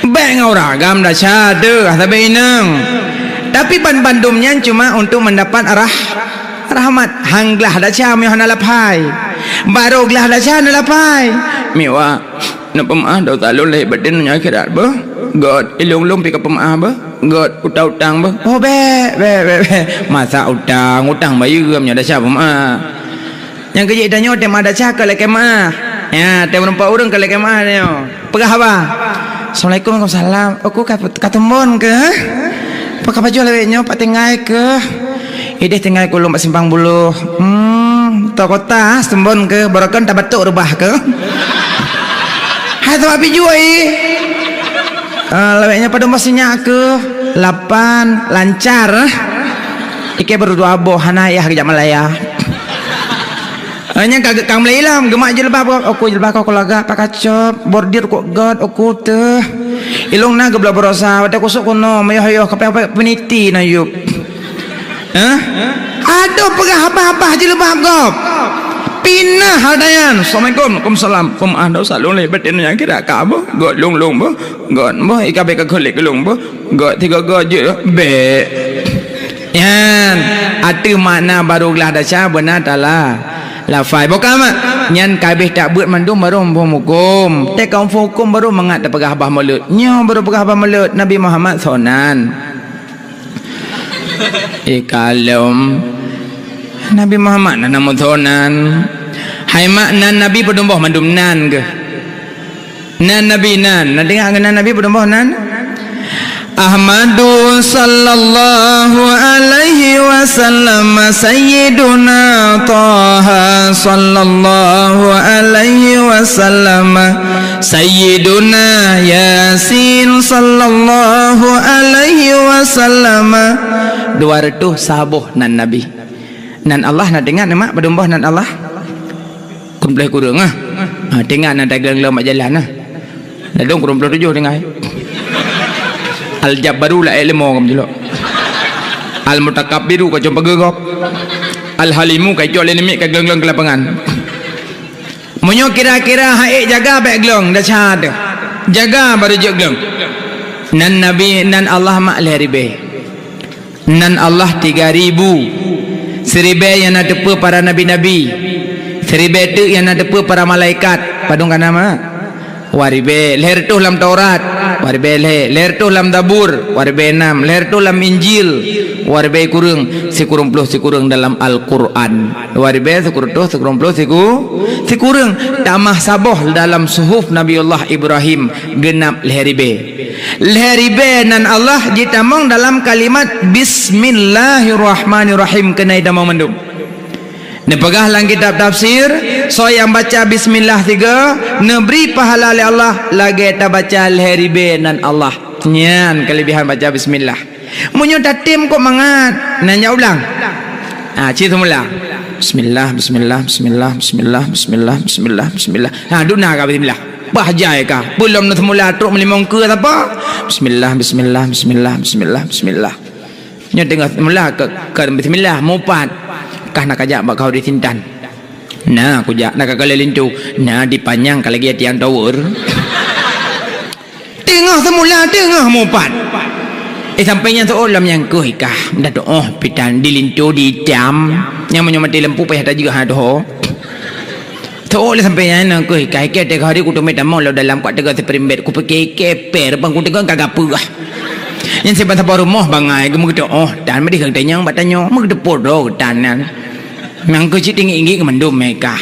baik ngoragam dah syada sampai inang tapi bandumnya cuma untuk mendapat rahmat hanglah dah syam yang nalapai baroglah dah syam nalapai miwa nak pemaah dah talun leh badan nya akhirat bah God ilung-lung pika pemaah bah God utang-utang bah oh be masa utang bayu nya dah syam pemaah yang kerja tanya tem ada cak kalau kemah ya tem nampak orang kalau kemah ni pegah apa assalamualaikum waalaikumsalam aku katembon ke pakai baju lewetnya pak tengai ke ideh tengai ku lompat simpang buluh tok kota sembon ke barakan tak batuk rubah ke hai tu api juai lewetnya pada masihnya ke 8 lancar ike berdua boh hanayah kejap Malaya hanya kagak kang melilam gemak jilbab aku jilbab kau laga pakai cop bordir kok god aku teh ilung na gebla berosa wata kusuk kono mayo kape peniti na yup aduh pegah apa jilbab gop pinah hadayan assalamualaikum waalaikumsalam pemaah dah salung le batin yang kira ka bo god lung bo god bo ikabe ka kholik lung bo god tiga god je be yan atu makna baruglah dasar benar talah lafai bokama nyan kabeh tak buat mandum baru hukum te kaum hukum baru mengat pegah abah mulut nyo baru pegah abah mulut Nabi Muhammad sonan kalom Nabi Muhammad nama sonan hai makna Nabi berdumbuh mandum nan ke nan Nabi nan dengar nan Nabi berdumbuh nan Ahmadu sallallahu alaihi wasallam sayyiduna Taha sallallahu alaihi wasallam sayyiduna Yasin sallallahu alaihi wasallam 200 sahabuh nan Nabi nan Allah nak dengar nama berdomba nan Allah kun boleh kurang dengar nan dagang mak jalan dong kurang 27 dengar Al-Jabbaru la ilmu kam jelok Al-Mutakabbiru ka jompa gegok Al-Halimu ka jol limit ka gelong ke lapangan munyo kira-kira haik jaga baik gelong dah syad jaga baru je gelong nan Nabi nan Allah mak lehribe nan Allah 3000 seribe yang ada tepa para nabi-nabi seribe tu yang ada tepa para malaikat padung kan nama waribe leher tu dalam Taurat waribe leher tu dalam Zabur waribe 6 leher tu dalam Injil waribe kurung sikurung puluh sikurung dalam Al-Quran waribe sikurung tu sikurung puluh sikurung tamah saboh dalam suhuf Nabiullah Ibrahim genap leheribe nan Allah ditamong dalam kalimat Bismillahirrahmanirrahim kenai damang mendum nepegah lang kitab tafsir so yang baca bismillah 3 neberi pahala oleh Allah lagi tak baca leheribe nan Allah nyan kelebihan baca bismillah munyo tatim kok mangat nanya ulang cerita mula bismillah duna ka bismillah bahjai ka belum nak mula truk melimong ke apa bismillah nyo tengah mula ke bismillah mupat kah nak ajak bak kau di Tintan nah aku jak nak kalian tu nah dipanjang kalau lagi tiang tower tengah semula tengah mupat sampainya seolah yang kuih kah dah doh pitan dilintu di jam yang menyomati lempu payah tak juga ada seolah sampainya nak kuih kah ke hari ku tumet mau dalam kuat tegak seperimbet ku pakai keper bang ku tegak kagak apa yang sebab apa rumah bangai gemuk tu dan mesti kang tanya batanya mek depot do tanan mang ku cik tinggi ke mendum mereka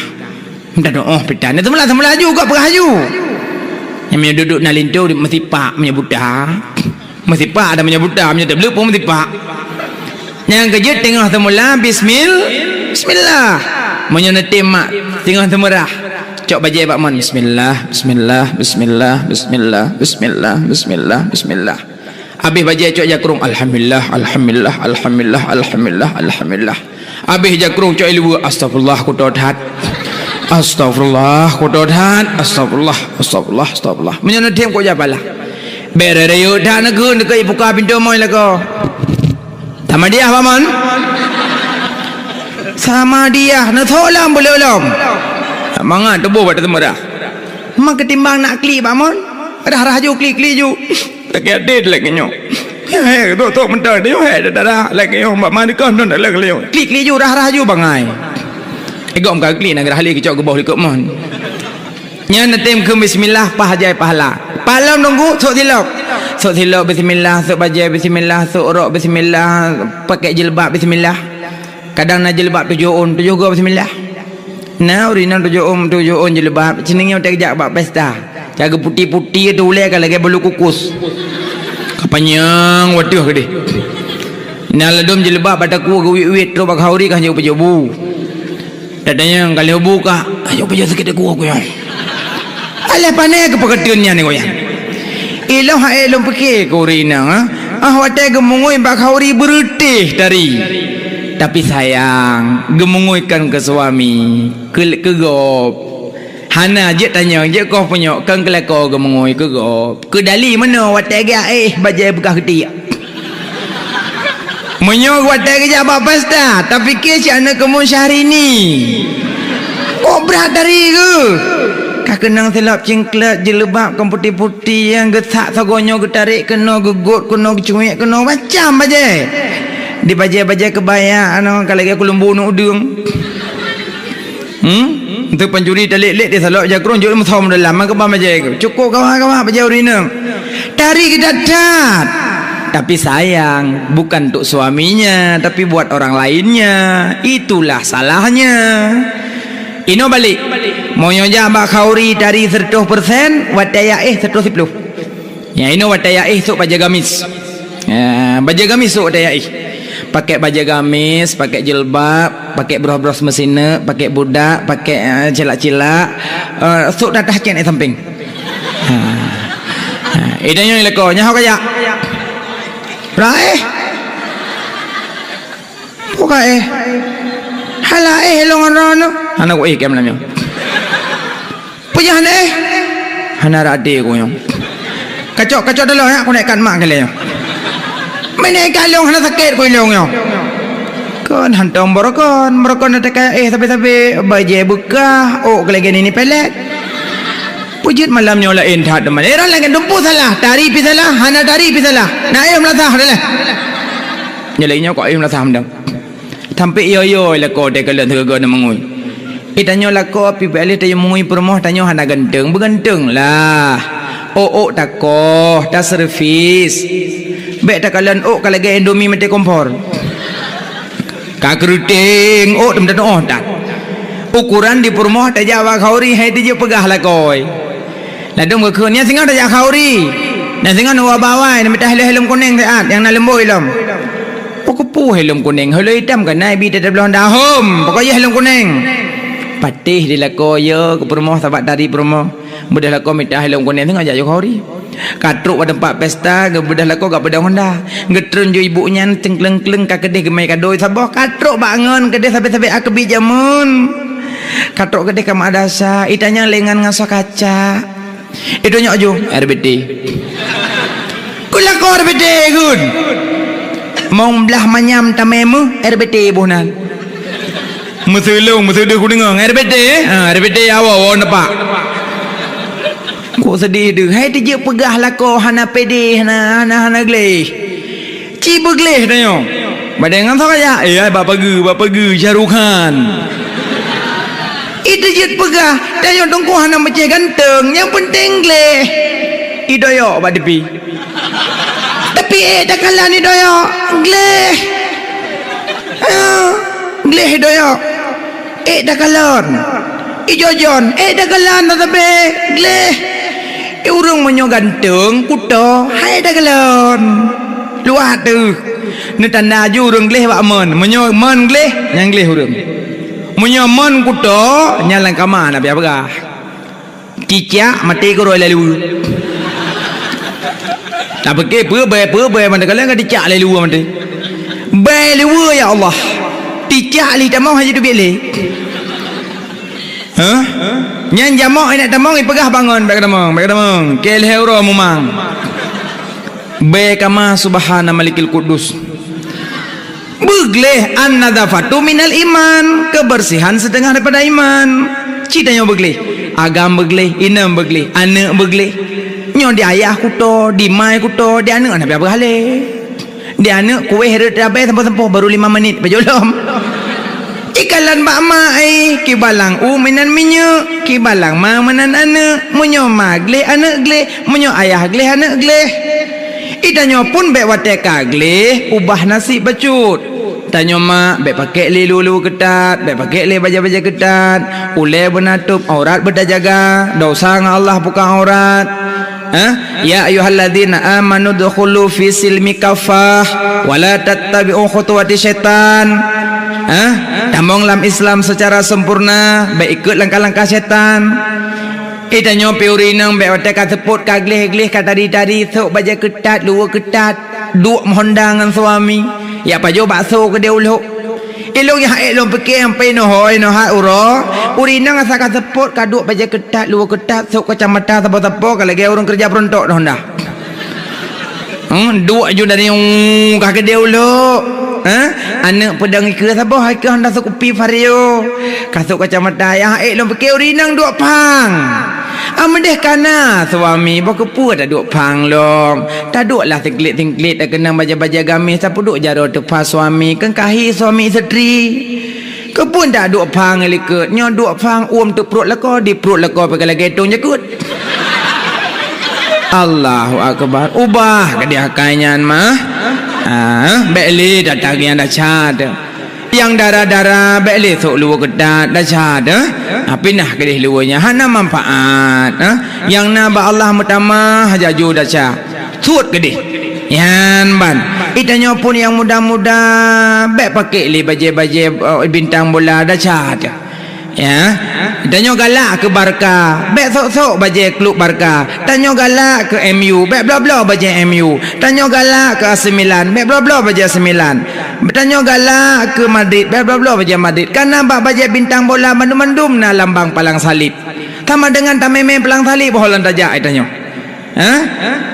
dah doh pitan itu semula juga berhaju yang duduk nalintu mesti pak menyebut dah mesti pak ada menyebut dah menyebut belum pun mesti pak yang kejut tengah semula bismillah menyenetim mak tengah semurah cok bajai pak mon. Bismillah, bismillah, bismillah, bismillah, bismillah, bismillah, bismillah. Habis bajai cok jakrung. Alhamdulillah, alhamdulillah, alhamdulillah, alhamdulillah, alhamdulillah. Habis jakrung cok ilu. Astagfirullah ku dodhat. Astagfirullah ku dodhat. Astagfirullah, astagfirullah, astagfirullah. Menyono dem kok jabalah. Berere yo dah negun dekat buka pintu moi lah ko. Sama dia pak mon. Sama dia nak tholam boleh belum? Mangat tu buat temu dah. Mak ketimbang nak klik pak mon. Dah ju klik ju. Tak ada lagi nyo. Hei tu mentar dia hei dah lagi nyo mak mandi kan dah lagi nyo. Klik ju dah ju bangai. Egom ka klik nak ahli kecok ke bawah likut mon. Nya natem ke bismillah pahajai pahala. Palam nunggu sok silap. Sok silap bismillah, sok bajai bismillah, sok rok bismillah, pakai jilbab bismillah. Kadang nak jilbab 7 on 7 go bismillah. Nah urina 7 on jilbab. Ceningnya tak jak bab pesta. Jaga putih-putih tu ulai kan lagi belu kukus. Kapanyang waduh gede. Nah ladom jilbab bataku wit-wit tu bak hauri kan jauh pejobu. Dadanya kalau buka, ayo pejo sikit aku yang. Alah panai ke peketunnya ni goyang. Ilah elom peke korina watai gemungoi bak hauri berutih dari. Tapi sayang gemungoi-kan ke suami ke gop. Hana je tanya je kau punya kan kelakor gemungoi ke gop. Ke dali mana watai ga bajai bekah ketik. Menyo watai ke jabab pasta tapi ke si anak kemun Syahrini. Kok berat dari ke? Kak kenang selap cingklat jilbab kan putih-putih yang getak sagonyo getarik kena gegot kena cuik kena macam bajai. Di bajai-bajai kebaya kalau aku lembu nak udung. Untuk pencuri telik-lik dia salak jakrung jauh muthom dalam ke bajai. Cukup kawan-kawan bajai urina. Tarik kita cat. Tapi sayang bukan untuk suaminya tapi buat orang lainnya. Itulah salahnya. Ino balik. Moyo jambak khauri dari 100% wataya 110. Ya ino wataya sok baju gamis. Baju gamis sok wataya pakai baju gamis, pakai jilbab, pakai bros-bros mesina, pakai budak, pakai cilak-cilak, sok datah ken samping. Idanya leko nyaho kaya. Rae. Pokai. Hala longan rono. Anak ko kem namyo. Punya hana rade ko yo. Kacok dalo ya aku naikkan mak kali yo. Menaikkan long hana sakit ko long yo. Kon hantam borokon nak kaya tapi baje buka kali gini ni pelet. Pujit malamnya lain tak teman. Orang lagi dumpu salah, tari pi salah, hana tari pi salah. Nak melasah dah. Nyalainya kok melasah mendang. Sampai yo lah kau dek kalian tergagak nak mengui. Tanya lah kau api balik tanya mengui permoh tanya hana ganteng berganteng lah. Tak kau tak servis. Baik tak kalian kalau gaya Indomie mati kompor. Kak keruting teman-teman tak. Ukuran di permoh tak jawab khauri hai dia pegah lah kau. Ladung berkenya singa tak jawab khauri. Dan singa nak bawai nak helm kuning saat yang nak lemboi lom. Pokok helm kuning, helm hitam kan naik bida belum dahum. Pokoknya helm kuning. Patih di lako ya ke permoh sahabat dari permoh. Bedah lako minta helm kuning tengah jauh khauri. Katruk pada tempat pesta, bedah lako gak pada Honda. Getrun jo ibunya cengkleng-kleng ka kedih gemai kadoi sabah katruk bangun kedih sampai akabi jamun. Katruk kedih ka madasa, itanya lengan ngasa kaca. Itu nyok jo RBT. Kulako RBT gun. Mong belah manyam tamemu RBT buhnan. Musulung musudah kuningang RBT RBT awal nampak. Kok sedih deh. Hai dia pegah lako hana pede hana gleh. Ci begleh tanya. Badengan sok aja. Bapak ge Syahrukhan. Itu je pegah. Tanya tungku hana macam ganteng. Yang penting gleh. Idoyo bak depi. Tapi tak kalah ni doyo gleh gleh doyo tak kalon ijojon tak kalan tapi gleh urung menyo ganteng kuto hai tak kalon luah tu ni tanda ju urung gleh bak men menyo men gleh yang gleh urung menyo men kuto nyalang kamar nak biar Cicak mati ko roi lalu. Tak pakai pe mana kalian kan cicak lalu mati. Bai lalu ya Allah. Cicak li tak mau haji tu bilik. Ha? Nyan jamak nak tamang pegah bangun baik tamang. Kel heuro mumang. Bai kama subhana malikil qudus. Begleh an-nadafatu minal iman, kebersihan setengah daripada iman. Citanya begleh, agam begleh, inam begleh, anak begleh. Nyo di ayah kuto, di mai kuto, di anak nak berapa kali? Di anak kuih heret sampai tempoh baru 5 menit pejolom. Ikalan bak mai kibalang minan minyak, kibalang ma menan anak, munyo ma gleh anak gleh, munyo ayah gleh anak gleh. Idanyo pun bek wateka gleh, ubah nasi bacut. Tanyo mak bek pakai lulu ketat, bek pakai le baja-baja ketat, ule benatup aurat berdajaga, dosa dengan Allah bukan aurat. Ya ayyuhalladzina amanu dukhulu fi silmi kafah wa la tattabi'u khutuwati syaitan. Tambang dalam Islam secara sempurna, baik ikut langkah-langkah syaitan. Itanyo piurinang baik wateka teput kagleh-gleh katari-tari sok baja ketat, luwa ketat, duk mohondangan suami. Ya pajo bakso ke dia uluk. Elok ya elok fikir sampai no hoi no hat uro. Urinang asa ka teput kaduk baja ketat, luwa ketat, sok kacamata tapo-tapo kalau dia orang kerja perontok dah hendak. Duk je dari ke dia uluk. Anak pedang ke sabah ke hendak sok kupi vario. Kasuk kacamata ya elok fikir urinang duk pang. Amdeh kana suami bakepu tak duk pang long. Tak duklah tingklit dah kena baja-baja gamis siapa duk jaro tepas suami kan kahi suami isteri. Kepun tak duk pang likut. Nyo duk pang tu perut lako di perut lako pakai lagi tung jakut. Allahu akbar. Ubah ke dia kanyan mah. Beli datang yang dah cad. Yang darah-darah beli sok luar kedat dah cad. Pindah ke dia luarnya hana manfaat. Yang naba Allah mutama hajaju dah cad. Sud ke dia. Yan ban. Itanya pun yang muda-muda bek pakai li baje-baje bintang bola dah cad. Ya, danyo galak ke Barca, bek sok-sok baje klub Barca. Danyo galak ke MU, bek bla-bla baje MU. Danyo galak ke AC Milan, bek bla-bla baje AC Milan. Danyo galak ke Madrid, bek bla-bla baje Madrid. Karena bak baje bintang bola mandum-mandum na lambang palang salib. Sama dengan tameme palang salib boholan tajak danyo.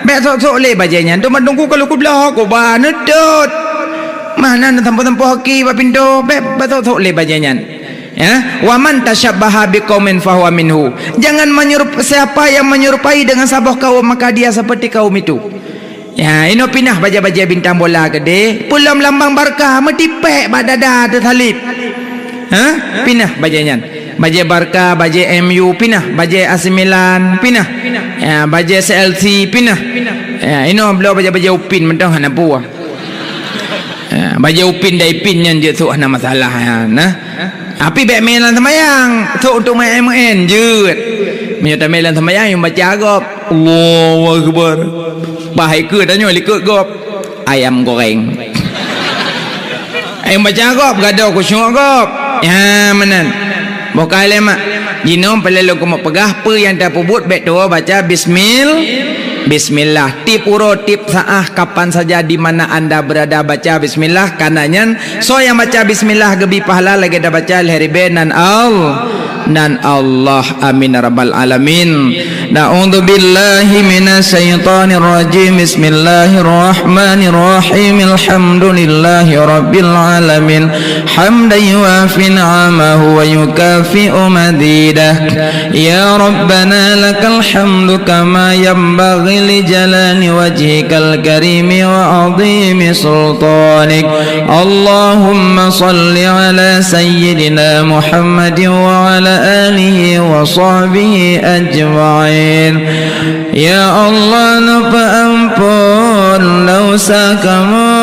Bek sok-sok le bajenya. Tu mandungku kalau ku belah ku ba nedot. Mana nak tempoh-tempoh hoki ba pindo, bek sok-sok le bajenya. Ya, wa man tasyabbaha biqaumin fahuwa minhu. Jangan siapa yang menyerupai dengan sabah kaum maka dia seperti kaum itu. Ya, ino pindah baja-baja bintang bola gede, pulam lambang Barca metipek badada tersalib. Pindah bajanya. Baja Barca, baja MU pindah, baja AC Milan pindah. Ya, baja CLC pindah. Ya, ino beliau baja-baja Upin mentang hana buah. Ya, baja Upin dai pin yang je tu hana masalah ya, nah. Api bek melan semayang tu untuk main MN jut. Menyata melan semayang yang baca agop. Allahu akbar. Bahai ke tanya likut gop. Ayam goreng. Ayam baca agop gaduh kusyuk agop. Ya menan. Bukan lemak. Jinom pelelo ku mau pegah pe yang dah pubut bek tu baca Bismillah. Tip uro tip saah kapan saja di mana anda berada baca bismillah kanannya. So yang baca bismillah gebi pahala lagi dah baca al-haribe nan Allah amin rabbal alamin. Na'udzu billahi minasyaitonir rajim. Bismillahirrahmanirrahim. Alhamdulillahi rabbil alamin. Hamdan yuwafi ni'amahu wa yukafi'u madidah. Ya rabbana lakal hamdu kama yanbaghi li jalali wajhikal karimi wa 'azimi sultanik. Allahumma salli ala sayyidina Muhammadin wa ala alihi wa sahbihi ajma'in. Ya Allah nupa ampun dosa kamu.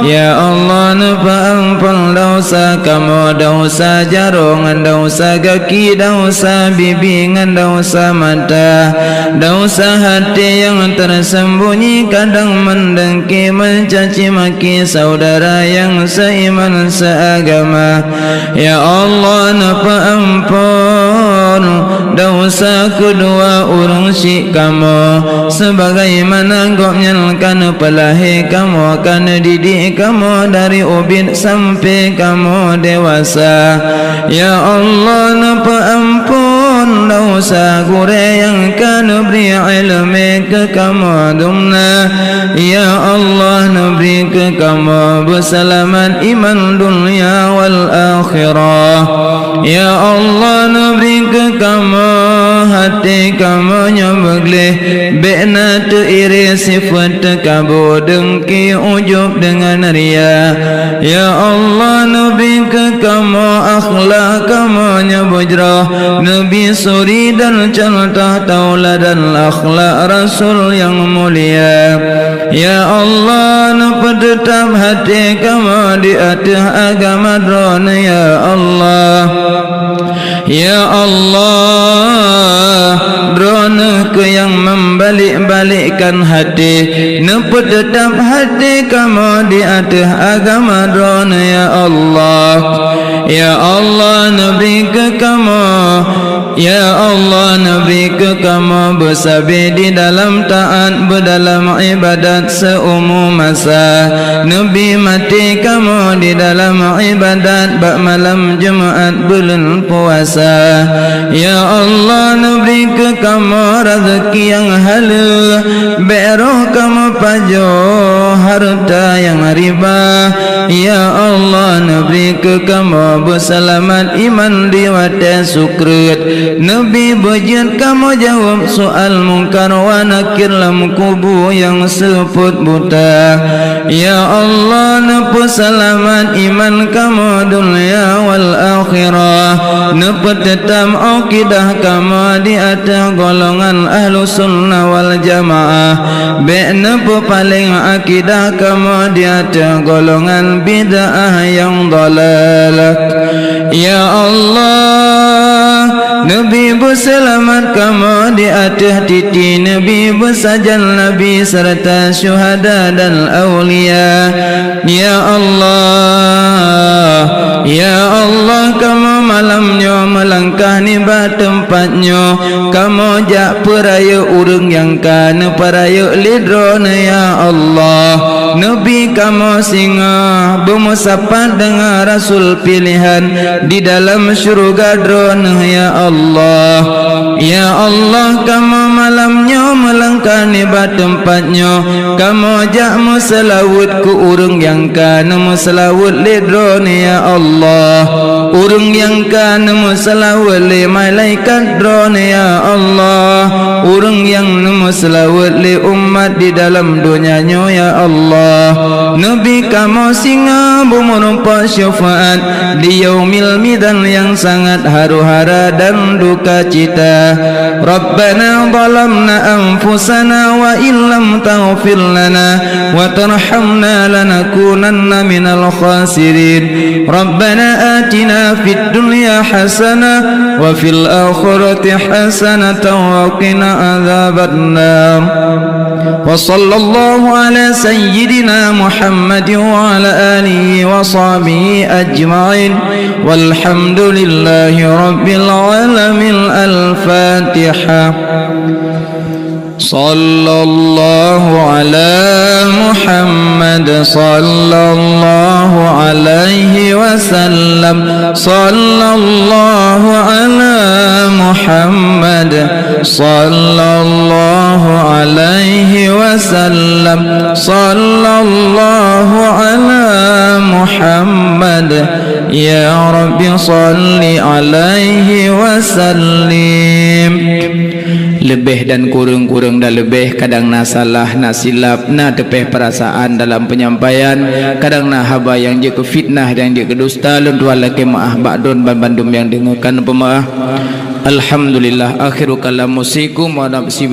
Ya Allah nupa ampun dosa kamu. Dosa jarungan, dosa kaki, dosa bibi, dosa mata, dosa hati yang tersembunyi kadang mendengki mencaci maki saudara yang seiman seagama. Ya Allah nupa ampun ampun dosa kedua urang si kamu, sebagaimana engkau menyalkan pelahi kamu akan didik kamu dari ubin sampai kamu dewasa. Ya Allah napa ampun dosa gure yang kan beri ilmu ke kamu dumna. Ya Allah nabri ke kamu berselamat iman dunia wal akhirah. Ya Allah nabri ke kamu hati kamu nyabagleh be'na tu iri sifat kamu dengki ujub dengan ria. Ya Allah nabri ke kamu akhlak kamu nyabujrah Nabi suri dan contoh tauladan akhlak Rasul yang mulia. Ya Allah nepedetap hati kamu di atas agama drone. Ya Allah, ya Allah drone ke yang membalik-balikkan hati, nepedetap hati kamu di atas agama drone. Ya Allah, ya Allah nabri ke kamu, ya Allah nabri ke kamu bersabar di dalam taat berdalam ibadat seumur masa. Nabi mati kamu di dalam ibadat bak malam Jumaat bulan puasa. Ya Allah nabri ke kamu rezeki yang halal, beroh kamu pajo harta yang riba. Ya Allah nabri ke kamu berselamat iman di wadah sukrat. Nabi bujud kamu jawab soal mungkar wa nakir lam kubu yang seput buta. Ya Allah napa selamat iman kamu dunia wal akhirah. Napa tetap akidah kamu di atas golongan ahlu sunnah wal jamaah. Be napa paling akidah kamu di atas golongan bid'ah yang dalalah. Ya Allah Nabi berselamat kamu di atas titi Nabi bersajal Nabi serta syuhada dan awliya. Ya Allah, ya Allah kamu malamnya melangkah ni tempatnya, kamu jak peraya urang yang kana peraya lidrona. Ya Allah Nabi kamu singa bermusapat dengan Rasul pilihan di dalam syurga drona. Ya Allah, ya Allah kamu malamnya melangkah ni tempatnya, kamu jak selawut ku urang yang kana selawut lidrona. Ya Allah urang yang kana selawut li malaikat drona. Ya Allah urang yang selawut li umat di dalam dunianya. Ya Allah Nabi kamu singa bermenumpah syafaat di yaumil midan yang sangat haru-hara dan duka cita. Rabbana zalamna anfusana wa illam taghfir lana wa tarhamna lanakunanna minal khasirin. Rabbana atina fid dunya hasanah wa fil akhirati hasanatan wa qina adzabannar. Wa sallallahu ala sayyidina Muhammad wa ala alihi wa sahbihi ajma'in walhamdulillahi rabbil alamin. Al-Fatihah. Sallallahu ala Muhammad sallallahu alaihi wasallam. Sallallahu ala Muhammad sallallahu alaihi wasallam. Sallallahu ala Muhammad. Ya Rabbi salli alaihi wasallim. Lebih dan kurang-kurang dah lebih, kadang na salah, na silap, na tepeh perasaan dalam penyampaian, kadang na haba yang dia ke fitnah dan dia ke dusta, luntuan laki maaf ba'dun bandum yang dengarkan pemaaf. Alhamdulillah akhiru kalam musikum wa nafsi